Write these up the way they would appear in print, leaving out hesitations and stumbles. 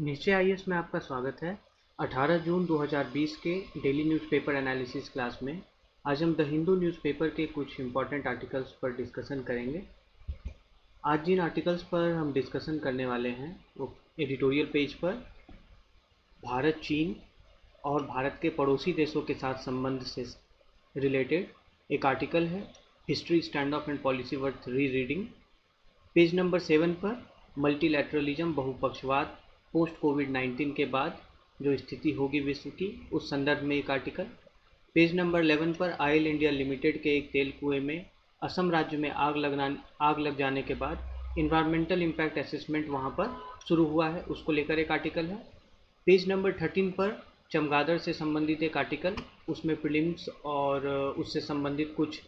नीचे आईएएस में आपका स्वागत है। 18 जून 2020 के डेली न्यूज़पेपर एनालिसिस क्लास में आज हम द हिंदू न्यूज़पेपर के कुछ इम्पॉर्टेंट आर्टिकल्स पर डिस्कशन करेंगे। आज जिन आर्टिकल्स पर हम डिस्कशन करने वाले हैं वो एडिटोरियल पेज पर भारत चीन और भारत के पड़ोसी देशों के साथ संबंध से रिलेटेड एक आर्टिकल है, history stand of and policy worth री रीडिंग। पेज नंबर 7 पर मल्टीलैटरलिज्म बहुपक्षवाद पोस्ट कोविड-19 के बाद जो स्थिति होगी विश्व की उस संदर्भ में एक आर्टिकल। पेज नंबर 11 पर आयल इंडिया लिमिटेड के एक तेल कुएं में असम राज्य में आग लग जाने के बाद इन्वायरमेंटल इम्पैक्ट असेसमेंट वहां पर शुरू हुआ है, उसको लेकर एक आर्टिकल है। पेज नंबर 13 पर चमगादड़ से संबंधित एक आर्टिकल, उसमें प्रीलिम्स और उससे संबंधित कुछ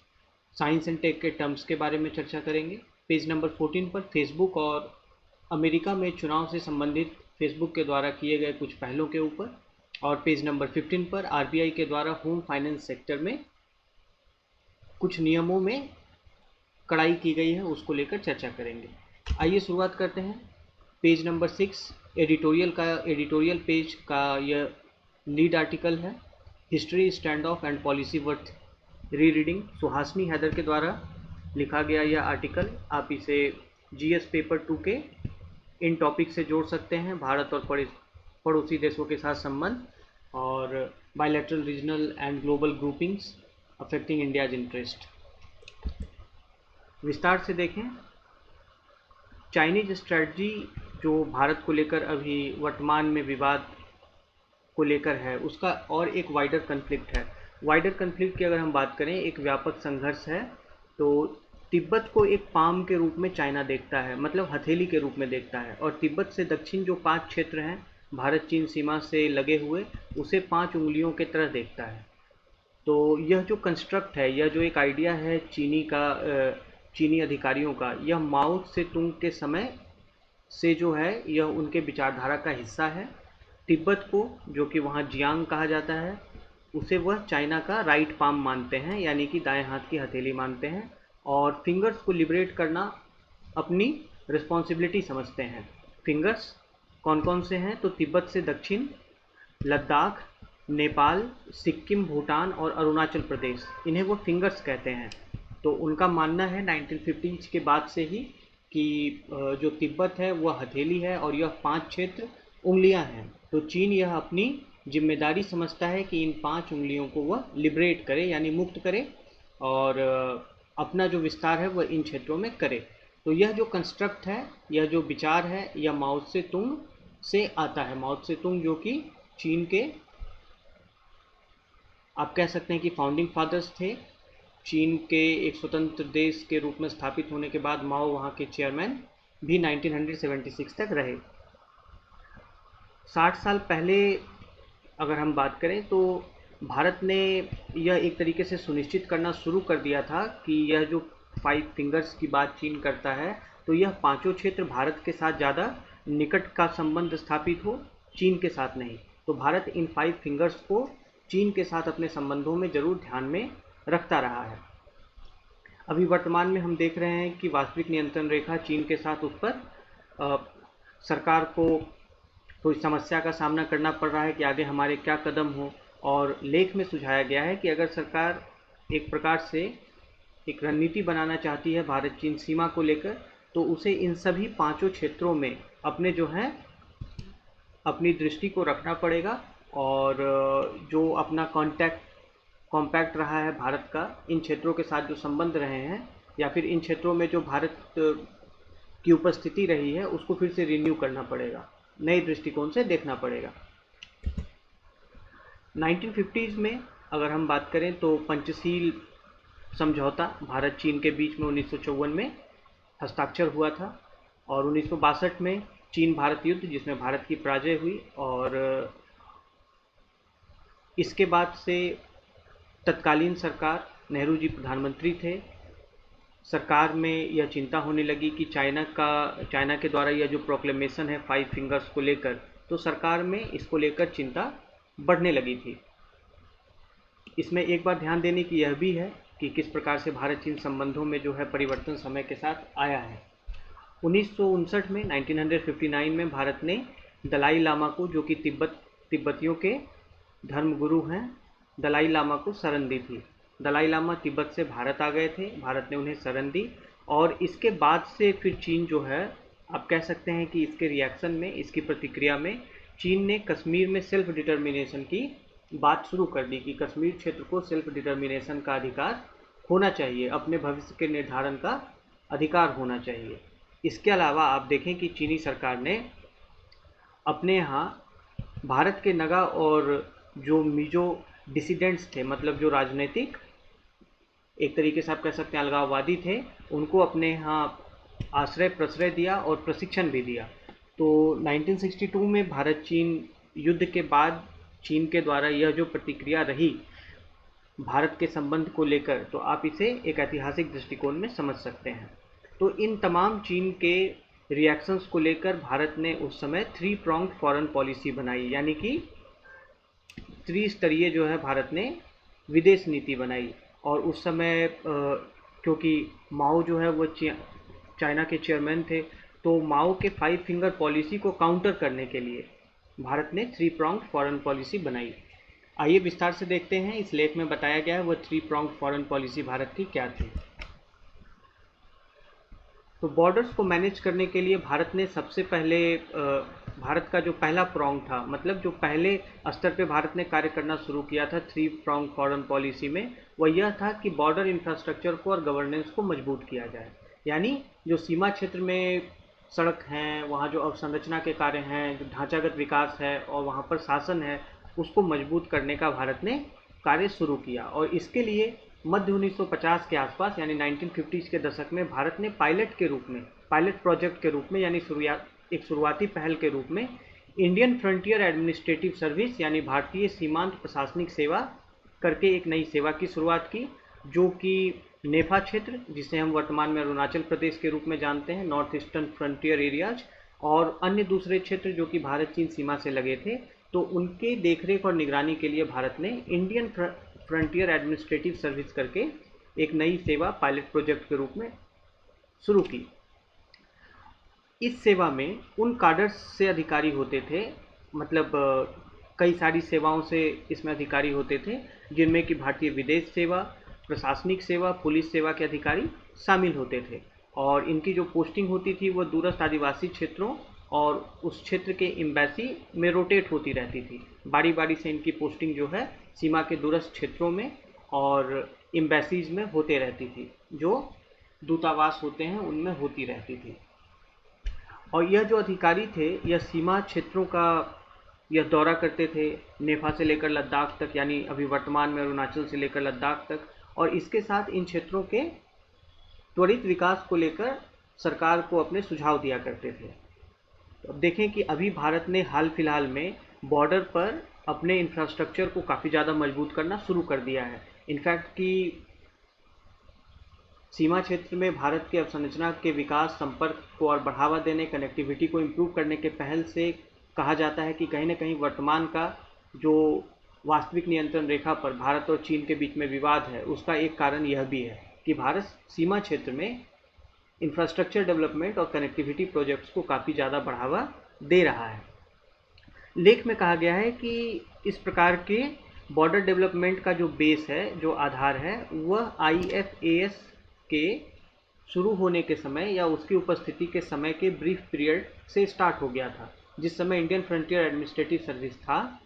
साइंस एंड टेक के टर्म्स के बारे में चर्चा करेंगे। पेज नंबर 14 पर फेसबुक और अमेरिका में चुनाव से संबंधित फेसबुक के द्वारा किए गए कुछ पहलों के ऊपर, और पेज नंबर 15 पर आरबीआई के द्वारा होम फाइनेंस सेक्टर में कुछ नियमों में कड़ाई की गई है, उसको लेकर चर्चा करेंगे। आइए शुरुआत करते हैं। पेज नंबर 6 एडिटोरियल पेज का यह लीड आर्टिकल है, history stand of and policy worth री रीडिंग। सुहासिनी हैदर के द्वारा लिखा गया यह आर्टिकल, आप इसे जीएस पेपर 2 के इन टॉपिक से जोड़ सकते हैं, भारत और पड़ोसी देशों के साथ संबंध और bilateral regional and global groupings affecting India's interest. विस्तार से देखें, चाइनीज स्ट्रेटजी जो भारत को लेकर अभी वर्तमान में विवाद को लेकर है, उसका और एक वाइडर कन्फ्लिक्ट है। वाइडर कन्फ्लिक्ट की अगर हम बात करें, एक व्यापक संघर्ष है। तो तिब्बत को एक पाम के रूप में चाइना देखता है, मतलब हथेली के रूप में देखता है, और तिब्बत से दक्षिण जो 5 क्षेत्र हैं भारत चीन सीमा से लगे हुए, उसे 5 उंगलियों के तरह देखता है। तो यह जो कंस्ट्रक्ट है, यह जो एक आइडिया है चीनी अधिकारियों का, यह माओ से तुंग के समय से जो है यह उनके विचारधारा का हिस्सा है। तिब्बत को, जो कि वहाँ जियांग कहा जाता है, उसे वह चाइना का राइट पाम मानते हैं, यानी कि दाएं हाथ की हथेली मानते हैं, और फिंगर्स को लिबरेट करना अपनी रिस्पॉन्सिबिलिटी समझते हैं। फिंगर्स कौन कौन से हैं? तो तिब्बत से दक्षिण, लद्दाख, नेपाल, सिक्किम, भूटान और अरुणाचल प्रदेश, इन्हें वो फिंगर्स कहते हैं। तो उनका मानना है 1950 के बाद से ही कि जो तिब्बत है वह हथेली है और यह 5 क्षेत्र उंगलियां हैं। तो चीन यह अपनी जिम्मेदारी समझता है कि इन 5 उंगलियों को वह लिबरेट करे, यानी मुक्त करे, और अपना जो विस्तार है वह इन क्षेत्रों में करे। तो यह जो कंस्ट्रक्ट है, यह जो विचार है, यह माओ से तुंग से आता है। माओ से तुंग जो कि चीन के, आप कह सकते हैं कि फाउंडिंग फादर्स थे। चीन के एक स्वतंत्र देश के रूप में स्थापित होने के बाद माओ वहाँ के चेयरमैन भी 1976 तक रहे। 60 साल पहले अगर हम बात करें तो भारत ने यह एक तरीके से सुनिश्चित करना शुरू कर दिया था कि यह जो 5 फिंगर्स की बात चीन करता है, तो यह पांचों क्षेत्र भारत के साथ ज़्यादा निकट का संबंध स्थापित हो, चीन के साथ नहीं। तो भारत इन 5 फिंगर्स को चीन के साथ अपने संबंधों में जरूर ध्यान में रखता रहा है। अभी वर्तमान में हम देख रहे हैं कि वास्तविक नियंत्रण रेखा चीन के साथ, उस पर सरकार को तो इस समस्या का सामना करना पड़ रहा है कि आगे हमारे क्या कदम हो। और लेख में सुझाया गया है कि अगर सरकार एक प्रकार से एक रणनीति बनाना चाहती है भारत चीन सीमा को लेकर, तो उसे इन सभी 5 क्षेत्रों में अपने जो है अपनी दृष्टि को रखना पड़ेगा, और जो अपना कॉम्पैक्ट रहा है भारत का इन क्षेत्रों के साथ जो संबंध रहे हैं, या फिर इन क्षेत्रों में जो भारत की उपस्थिति रही है, उसको फिर से रिन्यू करना पड़ेगा, नए दृष्टिकोण से देखना पड़ेगा। 1950s में अगर हम बात करें तो पंचशील समझौता भारत चीन के बीच में 1954 में हस्ताक्षर हुआ था, और 1962 में चीन भारत युद्ध, जिसमें भारत की पराजय हुई, और इसके बाद से तत्कालीन सरकार, नेहरू जी प्रधानमंत्री थे, सरकार में यह चिंता होने लगी कि चाइना के द्वारा यह जो प्रोक्लेमेशन है 5 फिंगर्स को लेकर, तो सरकार में इसको लेकर चिंता बढ़ने लगी थी। इसमें एक बार ध्यान देने की यह भी है कि किस प्रकार से भारत चीन संबंधों में जो है परिवर्तन समय के साथ आया है। 1959 में 1959 में भारत ने दलाई लामा को, जो कि तिब्बतियों के धर्मगुरु हैं, दलाई लामा को शरण दी थी। दलाई लामा तिब्बत से भारत आ गए थे, भारत ने उन्हें शरण दी और इसके बाद से फिर चीन जो है, आप कह सकते हैं कि इसके रिएक्शन में, इसकी प्रतिक्रिया में चीन ने कश्मीर में सेल्फ डिटर्मिनेशन की बात शुरू कर दी कि कश्मीर क्षेत्र को सेल्फ डिटर्मिनेशन का अधिकार होना चाहिए, अपने भविष्य के निर्धारण का अधिकार होना चाहिए। इसके अलावा आप देखें कि चीनी सरकार ने अपने यहाँ भारत के नगा और जो मिजो डिसिडेंट्स थे, मतलब जो राजनीतिक एक तरीके से आप कह सकते हैं अलगाववादी थे, उनको अपने यहाँ आश्रय प्रश्रय दिया और प्रशिक्षण भी दिया। तो 1962 में भारत चीन युद्ध के बाद चीन के द्वारा यह जो प्रतिक्रिया रही भारत के संबंध को लेकर, तो आप इसे एक ऐतिहासिक दृष्टिकोण में समझ सकते हैं। तो इन तमाम चीन के रिएक्शंस को लेकर भारत ने उस समय 3 pronged फॉरेन पॉलिसी बनाई, यानी कि त्रिस्तरीय जो है भारत ने विदेश नीति बनाई। और उस समय क्योंकि माओ जो है वो चाइना के चेयरमैन थे, तो माओ के 5 फिंगर पॉलिसी को काउंटर करने के लिए भारत ने 3 pronged फॉरेन पॉलिसी बनाई। आइए विस्तार से देखते हैं, इस लेख में बताया गया है वह 3 pronged फॉरेन पॉलिसी भारत की क्या थी। तो बॉर्डर्स को मैनेज करने के लिए भारत ने सबसे पहले भारत का जो पहला प्रॉन्ग था, मतलब जो पहले स्तर पे भारत ने कार्य करना शुरू किया था 3 pronged फॉरेन पॉलिसी में, वह यह था कि बॉर्डर इंफ्रास्ट्रक्चर को और गवर्नेंस को मजबूत किया जाए। यानी जो सीमा क्षेत्र में सड़क हैं, वहाँ जो अवसंरचना के कार्य हैं, जो ढांचागत विकास है और वहाँ पर शासन है, उसको मजबूत करने का भारत ने कार्य शुरू किया। और इसके लिए मध्य 1950 के आसपास यानी 1950s के दशक में भारत ने पायलट प्रोजेक्ट के रूप में यानी एक शुरुआती पहल के रूप में इंडियन फ्रंटियर एडमिनिस्ट्रेटिव सर्विस यानी भारतीय सीमांत प्रशासनिक सेवा करके एक नई सेवा की शुरुआत की, जो कि नेफा क्षेत्र, जिसे हम वर्तमान में अरुणाचल प्रदेश के रूप में जानते हैं, नॉर्थ ईस्टर्न फ्रंटियर एरियाज, और अन्य दूसरे क्षेत्र जो कि भारत चीन सीमा से लगे थे, तो उनके देखरेख और निगरानी के लिए भारत ने इंडियन फ्रंटियर एडमिनिस्ट्रेटिव सर्विस करके एक नई सेवा पायलट प्रोजेक्ट के रूप में शुरू की। इस सेवा में उन काडर्स से अधिकारी होते थे, मतलब कई सारी सेवाओं से इसमें अधिकारी होते थे, जिनमें कि भारतीय विदेश सेवा, प्रशासनिक सेवा, पुलिस सेवा के अधिकारी शामिल होते थे। और इनकी जो पोस्टिंग होती थी वह दूरस्थ आदिवासी क्षेत्रों और उस क्षेत्र के एम्बेसी में रोटेट होती रहती थी। बारी बारी से इनकी पोस्टिंग जो है सीमा के दूरस्थ क्षेत्रों में और एम्बेसीज में होते रहती थी, जो दूतावास होते हैं उनमें होती रहती थी। और यह जो अधिकारी थे यह सीमा क्षेत्रों का यह दौरा करते थे, नेफा से लेकर लद्दाख तक, यानी अभी वर्तमान में अरुणाचल से लेकर लद्दाख तक, और इसके साथ इन क्षेत्रों के त्वरित विकास को लेकर सरकार को अपने सुझाव दिया करते थे। तो अब देखें कि अभी भारत ने हाल फिलहाल में बॉर्डर पर अपने इंफ्रास्ट्रक्चर को काफ़ी ज़्यादा मजबूत करना शुरू कर दिया है। इनफैक्ट कि सीमा क्षेत्र में भारत के अवसंरचना के विकास, संपर्क को और बढ़ावा देने, कनेक्टिविटी को इम्प्रूव करने के पहल से कहा जाता है कि कहीं ना कहीं वर्तमान का जो वास्तविक नियंत्रण रेखा पर भारत और चीन के बीच में विवाद है, उसका एक कारण यह भी है कि भारत सीमा क्षेत्र में इंफ्रास्ट्रक्चर डेवलपमेंट और कनेक्टिविटी प्रोजेक्ट्स को काफ़ी ज़्यादा बढ़ावा दे रहा है। लेख में कहा गया है कि इस प्रकार के बॉर्डर डेवलपमेंट का जो बेस है, जो आधार है, वह IFAS के शुरू होने के समय या उसकी उपस्थिति के समय के ब्रीफ पीरियड से स्टार्ट हो गया था। जिस समय इंडियन फ्रंटियर एडमिनिस्ट्रेटिव सर्विस था,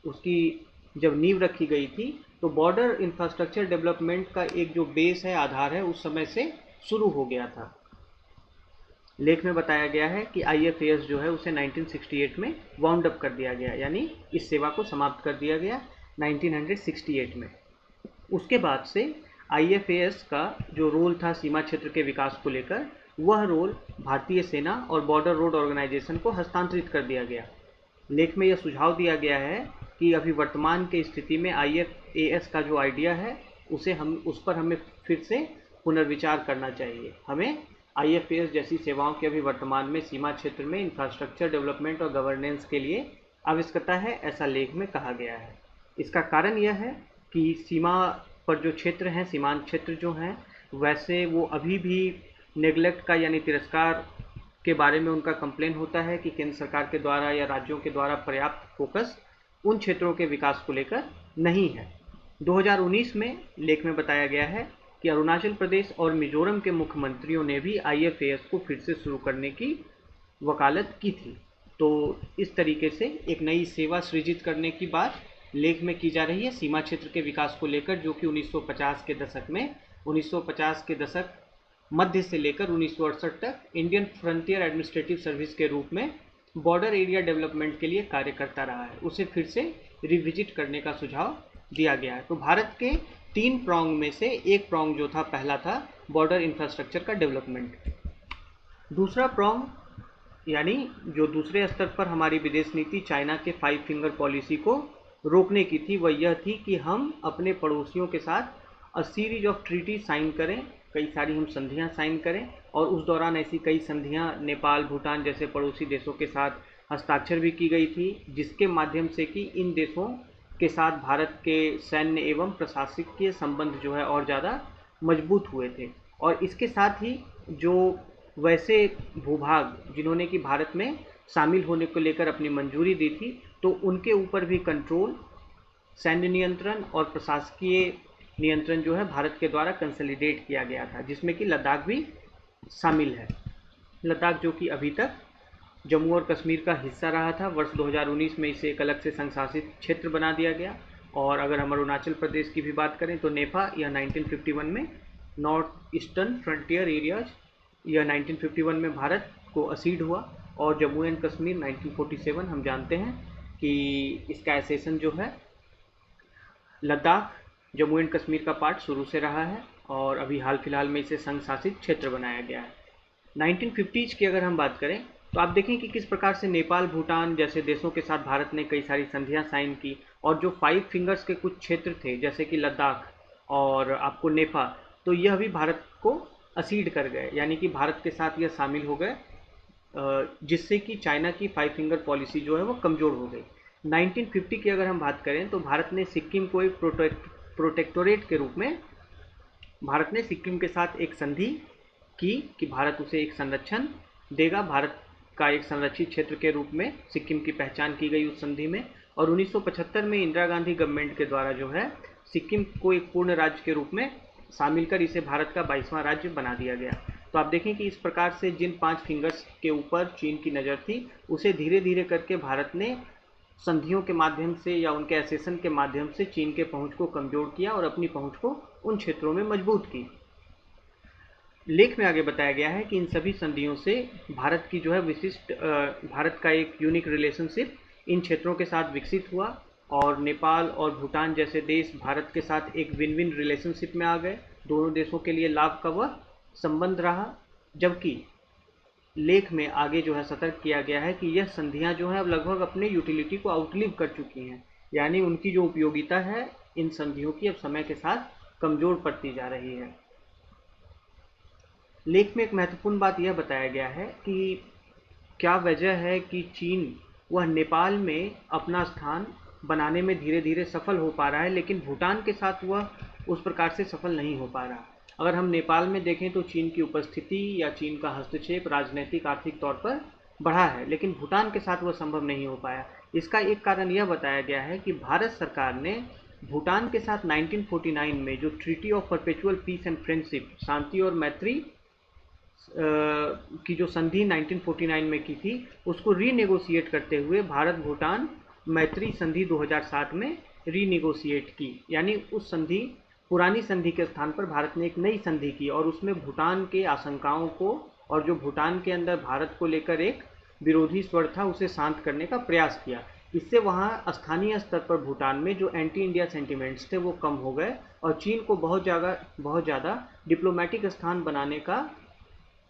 उसकी जब नींव रखी गई थी, तो बॉर्डर इंफ्रास्ट्रक्चर डेवलपमेंट का एक जो बेस है, आधार है, उस समय से शुरू हो गया था। लेख में बताया गया है कि IFAS जो है उसे 1968 में वाउंड अप कर दिया गया, यानी इस सेवा को समाप्त कर दिया गया 1968 में। उसके बाद से IFAS का जो रोल था सीमा क्षेत्र के विकास को लेकर, वह रोल भारतीय सेना और बॉर्डर रोड ऑर्गेनाइजेशन को हस्तांतरित कर दिया गया। लेख में यह सुझाव दिया गया है कि अभी वर्तमान की स्थिति में IFAS का जो आइडिया है उस पर हमें फिर से पुनर्विचार करना चाहिए। हमें IFAS जैसी सेवाओं की अभी वर्तमान में सीमा क्षेत्र में इंफ्रास्ट्रक्चर डेवलपमेंट और गवर्नेंस के लिए आवश्यकता है, ऐसा लेख में कहा गया है। इसका कारण यह है कि सीमा पर जो क्षेत्र हैं, सीमांत क्षेत्र जो हैं, वैसे वो अभी भी नेग्लेक्ट का यानी तिरस्कार के बारे में उनका कंप्लेन होता है कि केंद्र सरकार के द्वारा या राज्यों के द्वारा पर्याप्त फोकस उन क्षेत्रों के विकास को लेकर नहीं है। 2019 में लेख में बताया गया है कि अरुणाचल प्रदेश और मिजोरम के मुख्यमंत्रियों ने भी IFAS को फिर से शुरू करने की वकालत की थी। तो इस तरीके से एक नई सेवा सृजित करने की बात लेख में की जा रही है सीमा क्षेत्र के विकास को लेकर, जो कि 1950 के दशक में 1950 के दशक मध्य से लेकर 1968 तक इंडियन फ्रंटियर एडमिनिस्ट्रेटिव सर्विस के रूप में बॉर्डर एरिया डेवलपमेंट के लिए कार्य करता रहा है। उसे फिर से रिविजिट करने का सुझाव दिया गया है। तो भारत के 3 प्रॉन्ग में से एक प्रॉन्ग जो था, पहला था बॉर्डर इंफ्रास्ट्रक्चर का डेवलपमेंट। दूसरा प्रॉन्ग यानी जो दूसरे स्तर पर हमारी विदेश नीति चाइना के 5 फिंगर पॉलिसी को रोकने की थी, वह यह थी कि हम अपने पड़ोसियों के साथ सीरीज ऑफ ट्रीटी साइन करें, कई सारी हम संधियां साइन करें, और उस दौरान ऐसी कई संधियां नेपाल, भूटान जैसे पड़ोसी देशों के साथ हस्ताक्षर भी की गई थी, जिसके माध्यम से कि इन देशों के साथ भारत के सैन्य एवं प्रशासकीय संबंध जो है और ज़्यादा मजबूत हुए थे। और इसके साथ ही जो वैसे भूभाग जिन्होंने कि भारत में शामिल होने को लेकर अपनी मंजूरी दी थी, तो उनके ऊपर भी कंट्रोल, सैन्य नियंत्रण और प्रशासकीय नियंत्रण जो है भारत के द्वारा कंसोलिडेट किया गया था, जिसमें कि लद्दाख भी शामिल है। लद्दाख जो कि अभी तक जम्मू और कश्मीर का हिस्सा रहा था, वर्ष 2019 में इसे एक अलग से संशासित क्षेत्र बना दिया गया। और अगर हम अरुणाचल प्रदेश की भी बात करें तो नेफा यह 1951 में, नॉर्थ ईस्टर्न फ्रंटियर एरियाज यह 1951 में भारत को असीड हुआ, और जम्मू एंड कश्मीर 1947 हम जानते हैं कि इसका एसेशन जो है, लद्दाख जम्मू एंड कश्मीर का पार्ट शुरू से रहा है और अभी हाल फिलहाल में इसे संघ शासित क्षेत्र बनाया गया है। 1950s की अगर हम बात करें तो आप देखें कि किस प्रकार से नेपाल, भूटान जैसे देशों के साथ भारत ने कई सारी संधियां साइन की, और जो 5 फिंगर्स के कुछ क्षेत्र थे जैसे कि लद्दाख और आपको नेफा, तो यह भी भारत को असीड कर गए, यानी कि भारत के साथ यह शामिल हो गए, जिससे कि चाइना की 5 फिंगर पॉलिसी जो है वो कमज़ोर हो गई। 1950 की अगर हम बात करें तो भारत ने सिक्किम को एक प्रोटेक्टोरेट के रूप में भारत ने सिक्किम के साथ एक संधि की कि भारत उसे एक संरक्षण देगा, भारत का एक संरक्षित क्षेत्र के रूप में सिक्किम की पहचान की गई उस संधि में। और 1975 में इंदिरा गांधी गवर्नमेंट के द्वारा जो है सिक्किम को एक पूर्ण राज्य के रूप में शामिल कर इसे भारत का 22वां राज्य बना दिया गया। तो आप देखें कि इस प्रकार से जिन 5 फिंगर्स के ऊपर चीन की नज़र थी, उसे धीरे धीरे करके भारत ने संधियों के माध्यम से या उनके एसेशन के माध्यम से चीन के पहुंच को कमजोर किया और अपनी पहुंच को उन क्षेत्रों में मजबूत की। लेख में आगे बताया गया है कि इन सभी संधियों से भारत की जो है विशिष्ट भारत का एक यूनिक रिलेशनशिप इन क्षेत्रों के साथ विकसित हुआ, और नेपाल और भूटान जैसे देश भारत के साथ एक विन विन रिलेशनशिप में आ गए। दोनों देशों के लिए लाभ का वह संबंध रहा। जबकि लेख में आगे जो है सतर्क किया गया है कि यह संधियां जो है अब लगभग अपने यूटिलिटी को आउटलिव कर चुकी हैं, यानी उनकी जो उपयोगिता है इन संधियों की अब समय के साथ कमजोर पड़ती जा रही है। लेख में एक महत्वपूर्ण बात यह बताया गया है कि क्या वजह है कि चीन वह नेपाल में अपना स्थान बनाने में धीरे धीरे सफल हो पा रहा है, लेकिन भूटान के साथ वह उस प्रकार से सफल नहीं हो पा रहा। अगर हम नेपाल में देखें तो चीन की उपस्थिति या चीन का हस्तक्षेप राजनीतिक आर्थिक तौर पर बढ़ा है, लेकिन भूटान के साथ वह संभव नहीं हो पाया। इसका एक कारण यह बताया गया है कि भारत सरकार ने भूटान के साथ 1949 में जो treaty of perpetual peace and friendship, शांति और मैत्री की जो संधि 1949 में की थी, उसको रीनेगोशिएट करते हुए भारत भूटान मैत्री संधि 2007 में रीनेगोशिएट की, यानी उस संधि पुरानी संधि के स्थान पर भारत ने एक नई संधि की और उसमें भूटान के आशंकाओं को और जो भूटान के अंदर भारत को लेकर एक विरोधी स्वर था उसे शांत करने का प्रयास किया। इससे वहाँ स्थानीय स्तर पर भूटान में जो एंटी इंडिया सेंटिमेंट्स थे वो कम हो गए और चीन को बहुत ज़्यादा डिप्लोमेटिक स्थान बनाने का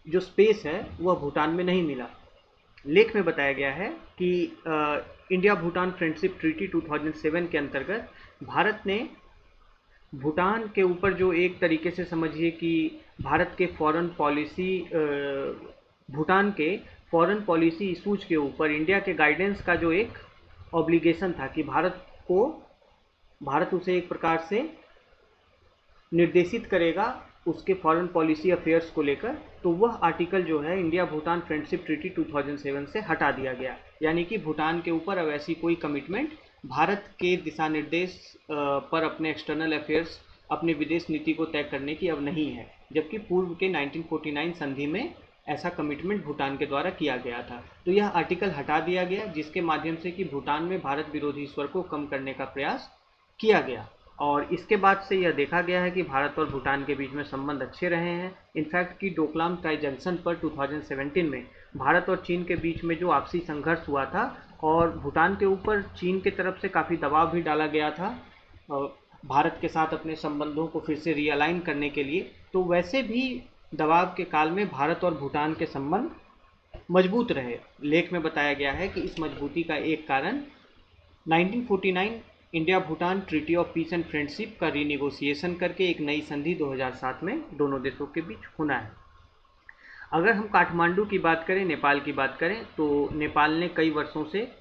जो स्पेस है वह भूटान में नहीं मिला। लेख में बताया गया है कि इंडिया भूटान फ्रेंडशिप ट्रीटी 2007 के अंतर्गत भारत ने भूटान के ऊपर जो एक तरीके से समझिए कि भारत के फॉरेन पॉलिसी भूटान के फॉरेन पॉलिसी इशूज के ऊपर इंडिया के गाइडेंस का जो एक ऑब्लिगेशन था कि भारत उसे एक प्रकार से निर्देशित करेगा उसके फॉरेन पॉलिसी अफेयर्स को लेकर, तो वह आर्टिकल जो है इंडिया भूटान फ्रेंडशिप ट्रीटी 2007 से हटा दिया गया। यानी कि भूटान के ऊपर अब ऐसी कोई कमिटमेंट भारत के दिशा निर्देश पर अपने एक्सटर्नल अफेयर्स, अपने विदेश नीति को तय करने की अब नहीं है, जबकि पूर्व के 1949 संधि में ऐसा कमिटमेंट भूटान के द्वारा किया गया था। तो यह आर्टिकल हटा दिया गया, जिसके माध्यम से कि भूटान में भारत विरोधी स्वर को कम करने का प्रयास किया गया। और इसके बाद से यह देखा गया है कि भारत और भूटान के बीच में संबंध अच्छे रहे हैं। इनफैक्ट कि डोकलाम ट्राई जंक्शन पर 2017 में भारत और चीन के बीच में जो आपसी संघर्ष हुआ था और भूटान के ऊपर चीन की तरफ से काफ़ी दबाव भी डाला गया था भारत के साथ अपने संबंधों को फिर से रियलाइन करने के लिए, तो वैसे भी दबाव के काल में भारत और भूटान के संबंध मजबूत रहे। लेख में बताया गया है कि इस मजबूती का एक कारण 1949 India Bhutan treaty of peace and friendship का रीनिगोशिएशन करके एक नई संधि 2007 में दोनों देशों के बीच होना है। अगर हम काठमांडू की बात करें, नेपाल की बात करें, तो नेपाल ने कई वर्षों से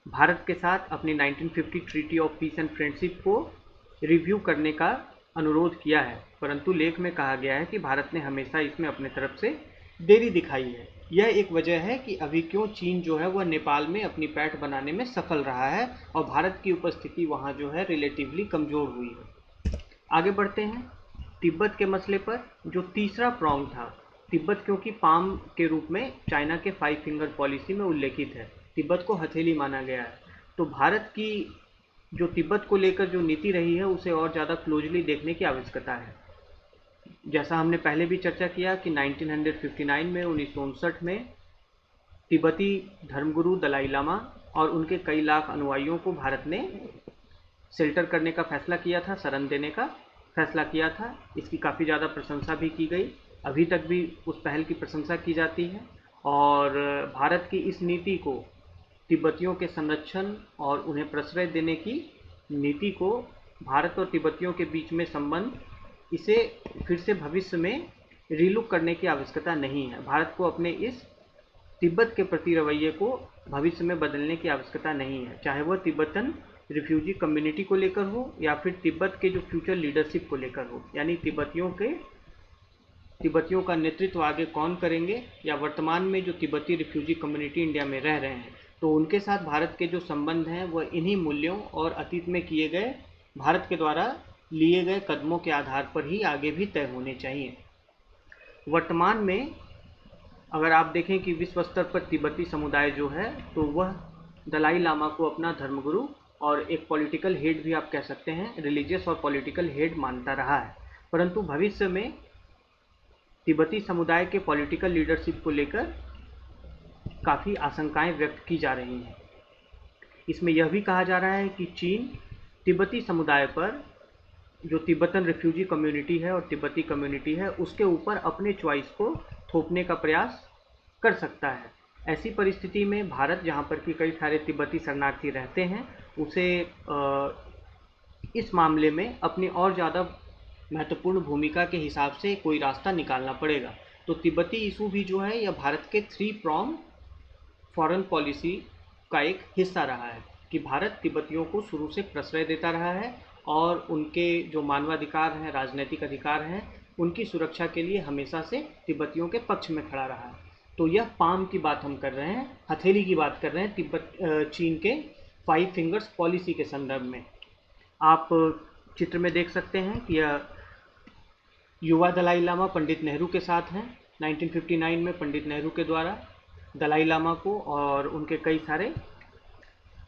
भारत के साथ अपनी 1950 treaty of peace and friendship को रिव्यू करने का अनुरोध किया है, परंतु लेख में कहा गया है कि भारत ने हमेशा इसमें अपने तरफ से देरी दिखाई है। यह एक वजह है कि अभी क्यों चीन जो है वह नेपाल में अपनी पैठ बनाने में सफल रहा है और भारत की उपस्थिति वहाँ जो है रिलेटिवली कमज़ोर हुई है। आगे बढ़ते हैं तिब्बत के मसले पर। जो तीसरा प्रॉन्ग था तिब्बत, क्योंकि पाम के रूप में चाइना के 5 फिंगर पॉलिसी में उल्लेखित है, तिब्बत को हथेली माना गया है, तो भारत की जो तिब्बत को लेकर जो नीति रही है उसे और ज़्यादा क्लोजली देखने की आवश्यकता है। जैसा हमने पहले भी चर्चा किया कि 1959 में 1959 में तिब्बती धर्मगुरु दलाई लामा और उनके कई लाख अनुयायियों को भारत ने शेल्टर करने का फैसला किया था, शरण देने का फैसला किया था। इसकी काफ़ी ज़्यादा प्रशंसा भी की गई, अभी तक भी उस पहल की प्रशंसा की जाती है। और भारत की इस नीति को, तिब्बतियों के संरक्षण और उन्हें प्रश्रय देने की नीति को, भारत और तिब्बतियों के बीच में संबंध, इसे फिर से भविष्य में रीलुक करने की आवश्यकता नहीं है। भारत को अपने इस तिब्बत के प्रति रवैये को भविष्य में बदलने की आवश्यकता नहीं है, चाहे वह तिब्बतन रिफ्यूजी कम्युनिटी को लेकर हो या फिर तिब्बत के जो फ्यूचर लीडरशिप को लेकर हो, यानी तिब्बतियों का नेतृत्व आगे कौन करेंगे, या वर्तमान में जो तिब्बती रिफ्यूजी कम्युनिटी इंडिया में रह रहे हैं, तो उनके साथ भारत के जो संबंध हैं वह इन्हीं मूल्यों और अतीत में किए गए, भारत के द्वारा लिए गए कदमों के आधार पर ही आगे भी तय होने चाहिए। वर्तमान में अगर आप देखें कि विश्व स्तर पर तिब्बती समुदाय जो है, तो वह दलाई लामा को अपना धर्मगुरु और एक पॉलिटिकल हेड भी आप कह सकते हैं, रिलीजियस और पॉलिटिकल हेड मानता रहा है। परंतु भविष्य में तिब्बती समुदाय के पॉलिटिकल लीडरशिप को लेकर काफ़ी आशंकाएं व्यक्त की जा रही हैं। इसमें यह भी कहा जा रहा है कि चीन तिब्बती समुदाय पर, जो तिब्बतन रिफ्यूजी कम्युनिटी है और तिब्बती कम्युनिटी है, उसके ऊपर अपने चॉइस को थोपने का प्रयास कर सकता है। ऐसी परिस्थिति में भारत, जहाँ पर कि कई सारे तिब्बती शरणार्थी रहते हैं, उसे इस मामले में अपनी और ज़्यादा महत्वपूर्ण भूमिका के हिसाब से कोई रास्ता निकालना पड़ेगा। तो तिब्बती इशू भी जो है यह भारत के 3 प्रॉन्ग फॉरेन पॉलिसी का एक हिस्सा रहा है कि भारत तिब्बतियों को शुरू से प्रश्रय देता रहा है और उनके जो मानवाधिकार हैं, राजनीतिक अधिकार हैं, उनकी सुरक्षा के लिए हमेशा से तिब्बतियों के पक्ष में खड़ा रहा है। तो यह पाम की बात हम कर रहे हैं, हथेली की बात कर रहे हैं चीन के 5 फिंगर्स पॉलिसी के संदर्भ में। आप चित्र में देख सकते हैं कि यह युवा दलाई लामा पंडित नेहरू के साथ हैं। 1959 में पंडित नेहरू के द्वारा दलाई लामा को और उनके कई सारे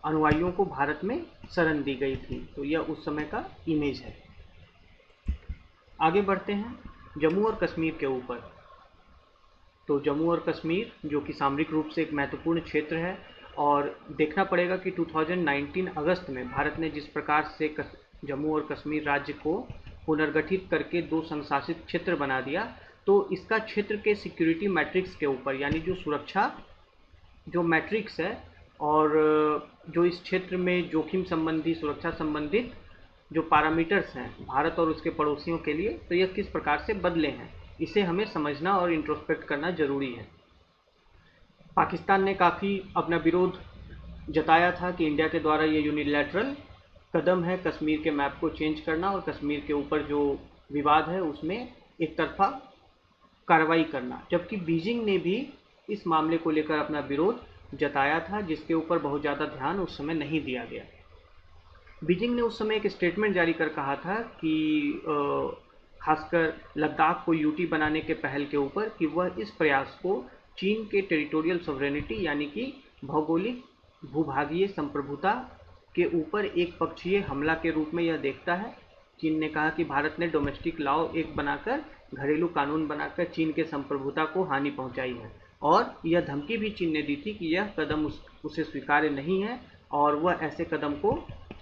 अनुयायियों को भारत में शरण दी गई थी। तो यह उस समय का इमेज है। आगे बढ़ते हैं जम्मू और कश्मीर के ऊपर। तो जम्मू और कश्मीर जो कि सामरिक रूप से एक महत्वपूर्ण क्षेत्र है, और देखना पड़ेगा कि 2019 अगस्त में भारत ने जिस प्रकार से जम्मू और कश्मीर राज्य को पुनर्गठित करके 2 संशासित क्षेत्र बना दिया, तो इसका क्षेत्र के सिक्योरिटी मैट्रिक्स के ऊपर, यानी जो सुरक्षा जो मैट्रिक्स है और जो इस क्षेत्र में जोखिम संबंधी, सुरक्षा संबंधित जो पैरामीटर्स हैं भारत और उसके पड़ोसियों के लिए, तो यह किस प्रकार से बदले हैं, इसे हमें समझना और इंट्रोस्पेक्ट करना जरूरी है। पाकिस्तान ने काफ़ी अपना विरोध जताया था कि इंडिया के द्वारा ये यूनिलैटरल कदम है कश्मीर के मैप को चेंज करना और कश्मीर के ऊपर जो विवाद है उसमें एक तरफा कार्रवाई करना, जबकि बीजिंग ने भी इस मामले को लेकर अपना विरोध जताया था, जिसके ऊपर बहुत ज़्यादा ध्यान उस समय नहीं दिया गया। बीजिंग ने उस समय एक स्टेटमेंट जारी कर कहा था कि खासकर लद्दाख को यूटी बनाने के पहल के ऊपर, कि वह इस प्रयास को चीन के टेरिटोरियल सॉवरेनिटी यानी कि भौगोलिक भूभागीय संप्रभुता के ऊपर एक पक्षीय हमला के रूप में यह देखता है। चीन ने कहा कि भारत ने डोमेस्टिक लॉ एक बनाकर, घरेलू कानून बनाकर चीन के संप्रभुता को हानि पहुंचाई है, और यह धमकी भी चीन ने दी थी कि यह कदम उसे स्वीकार्य नहीं है और वह ऐसे कदम को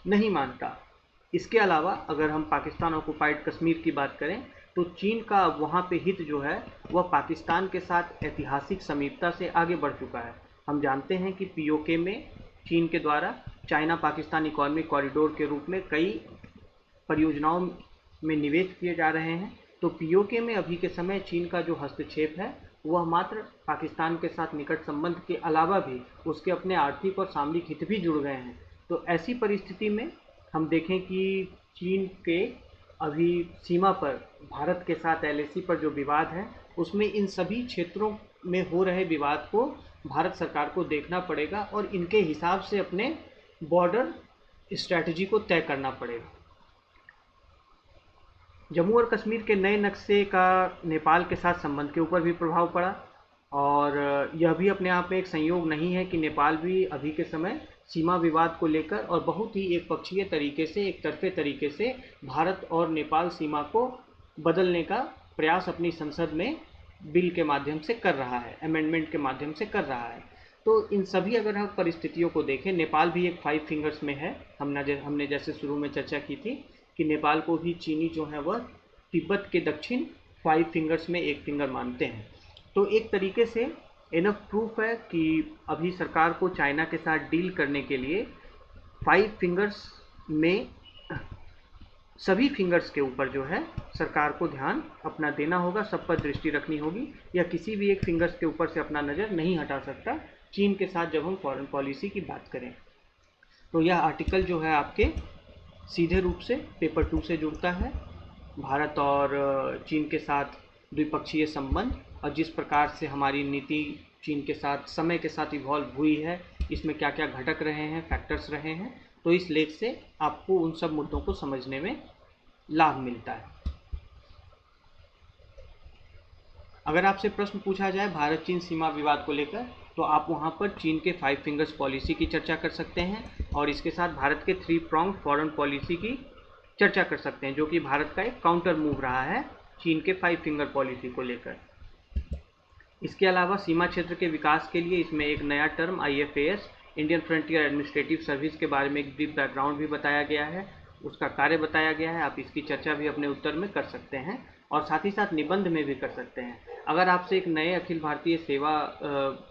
नहीं मानता। इसके अलावा अगर हम पाकिस्तान ऑक्युपाइड कश्मीर की बात करें, तो चीन का वहाँ पे हित जो है वह पाकिस्तान के साथ ऐतिहासिक समीपता से आगे बढ़ चुका है। हम जानते हैं कि पीओके में चीन के द्वारा चाइना पाकिस्तान इकोनॉमिक कॉरिडोर के रूप में कई परियोजनाओं में निवेश किए जा रहे हैं। तो पीओके में अभी के समय चीन का जो हस्तक्षेप है वह मात्र पाकिस्तान के साथ निकट संबंध के अलावा भी उसके अपने आर्थिक और सामरिक हित भी जुड़ गए हैं। तो ऐसी परिस्थिति में हम देखें कि चीन के अभी सीमा पर भारत के साथ एलएसी पर जो विवाद है, उसमें इन सभी क्षेत्रों में हो रहे विवाद को भारत सरकार को देखना पड़ेगा और इनके हिसाब से अपने बॉर्डर स्ट्रैटेजी को तय करना पड़ेगा। जम्मू और कश्मीर के नए नक्शे का नेपाल के साथ संबंध के ऊपर भी प्रभाव पड़ा, और यह भी अपने आप में एक संयोग नहीं है कि नेपाल भी अभी के समय सीमा विवाद को लेकर और बहुत ही एक पक्षीय तरीके से, एक तरफे तरीके से भारत और नेपाल सीमा को बदलने का प्रयास अपनी संसद में बिल के माध्यम से कर रहा है, अमेंडमेंट के माध्यम से कर रहा है। तो इन सभी अगर हम परिस्थितियों को देखें, नेपाल भी एक 5 फिंगर्स में है। हमने जैसे शुरू में चर्चा की थी कि नेपाल को भी चीनी जो है वह तिब्बत के दक्षिण 5 फिंगर्स में एक फिंगर मानते हैं। तो एक तरीके से इनफ प्रूफ है कि अभी सरकार को चाइना के साथ डील करने के लिए 5 फिंगर्स में सभी फिंगर्स के ऊपर जो है सरकार को ध्यान अपना देना होगा, सब पर दृष्टि रखनी होगी, या किसी भी एक फिंगर्स के ऊपर से अपना नज़र नहीं हटा सकता चीन के साथ जब हम फॉरेन पॉलिसी की बात करें। तो यह आर्टिकल जो है आपके सीधे रूप से पेपर 2 से जुड़ता है, भारत और चीन के साथ द्विपक्षीय संबंध और जिस प्रकार से हमारी नीति चीन के साथ समय के साथ इवॉल्व हुई है, इसमें क्या क्या घटक रहे हैं, फैक्टर्स रहे हैं। तो इस लेख से आपको उन सब मुद्दों को समझने में लाभ मिलता है। अगर आपसे प्रश्न पूछा जाए भारत चीन सीमा विवाद को लेकर, तो आप वहां पर चीन के 5 फिंगर्स पॉलिसी की चर्चा कर सकते हैं और इसके साथ भारत के 3 प्रॉन्ग फॉरेन पॉलिसी की चर्चा कर सकते हैं, जो कि भारत का एक काउंटर मूव रहा है चीन के 5 फिंगर पॉलिसी को लेकर। इसके अलावा सीमा क्षेत्र के विकास के लिए इसमें एक नया term IFAS, Indian frontier administrative service के बारे में एक ब्रीफ बैकग्राउंड भी बताया गया है, उसका कार्य बताया गया है। आप इसकी चर्चा भी अपने उत्तर में कर सकते हैं और साथ ही साथ निबंध में भी कर सकते हैं। अगर आपसे एक नए अखिल भारतीय सेवा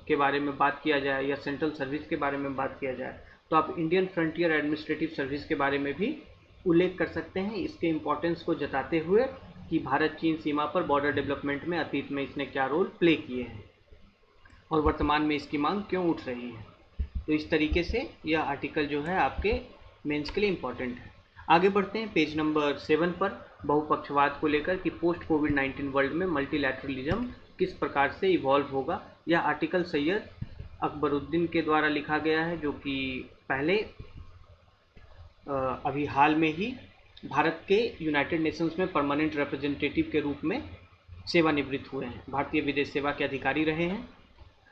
के बारे में बात किया जाए या सेंट्रल सर्विस के बारे में बात किया जाए, तो आप इंडियन फ्रंटियर एडमिनिस्ट्रेटिव सर्विस के बारे में भी उल्लेख कर सकते हैं, इसके इम्पोर्टेंस को जताते हुए कि भारत चीन सीमा पर बॉर्डर डेवलपमेंट में अतीत में इसने क्या रोल प्ले किए हैं और वर्तमान में इसकी मांग क्यों उठ रही है। तो इस तरीके से यह आर्टिकल जो है आपके मेंस के लिए इम्पोर्टेंट है। आगे बढ़ते हैं पेज नंबर 7 पर, बहुपक्षवाद को लेकर कि पोस्ट कोविड-19 वर्ल्ड में मल्टीलैटरलिज्म किस प्रकार से इवॉल्व होगा। यह आर्टिकल सैयद अकबरुद्दीन के द्वारा लिखा गया है, जो कि पहले अभी हाल में ही भारत के यूनाइटेड नेशंस में परमानेंट रिप्रेजेंटेटिव के रूप में सेवानिवृत्त हुए हैं, भारतीय विदेश सेवा के अधिकारी रहे हैं।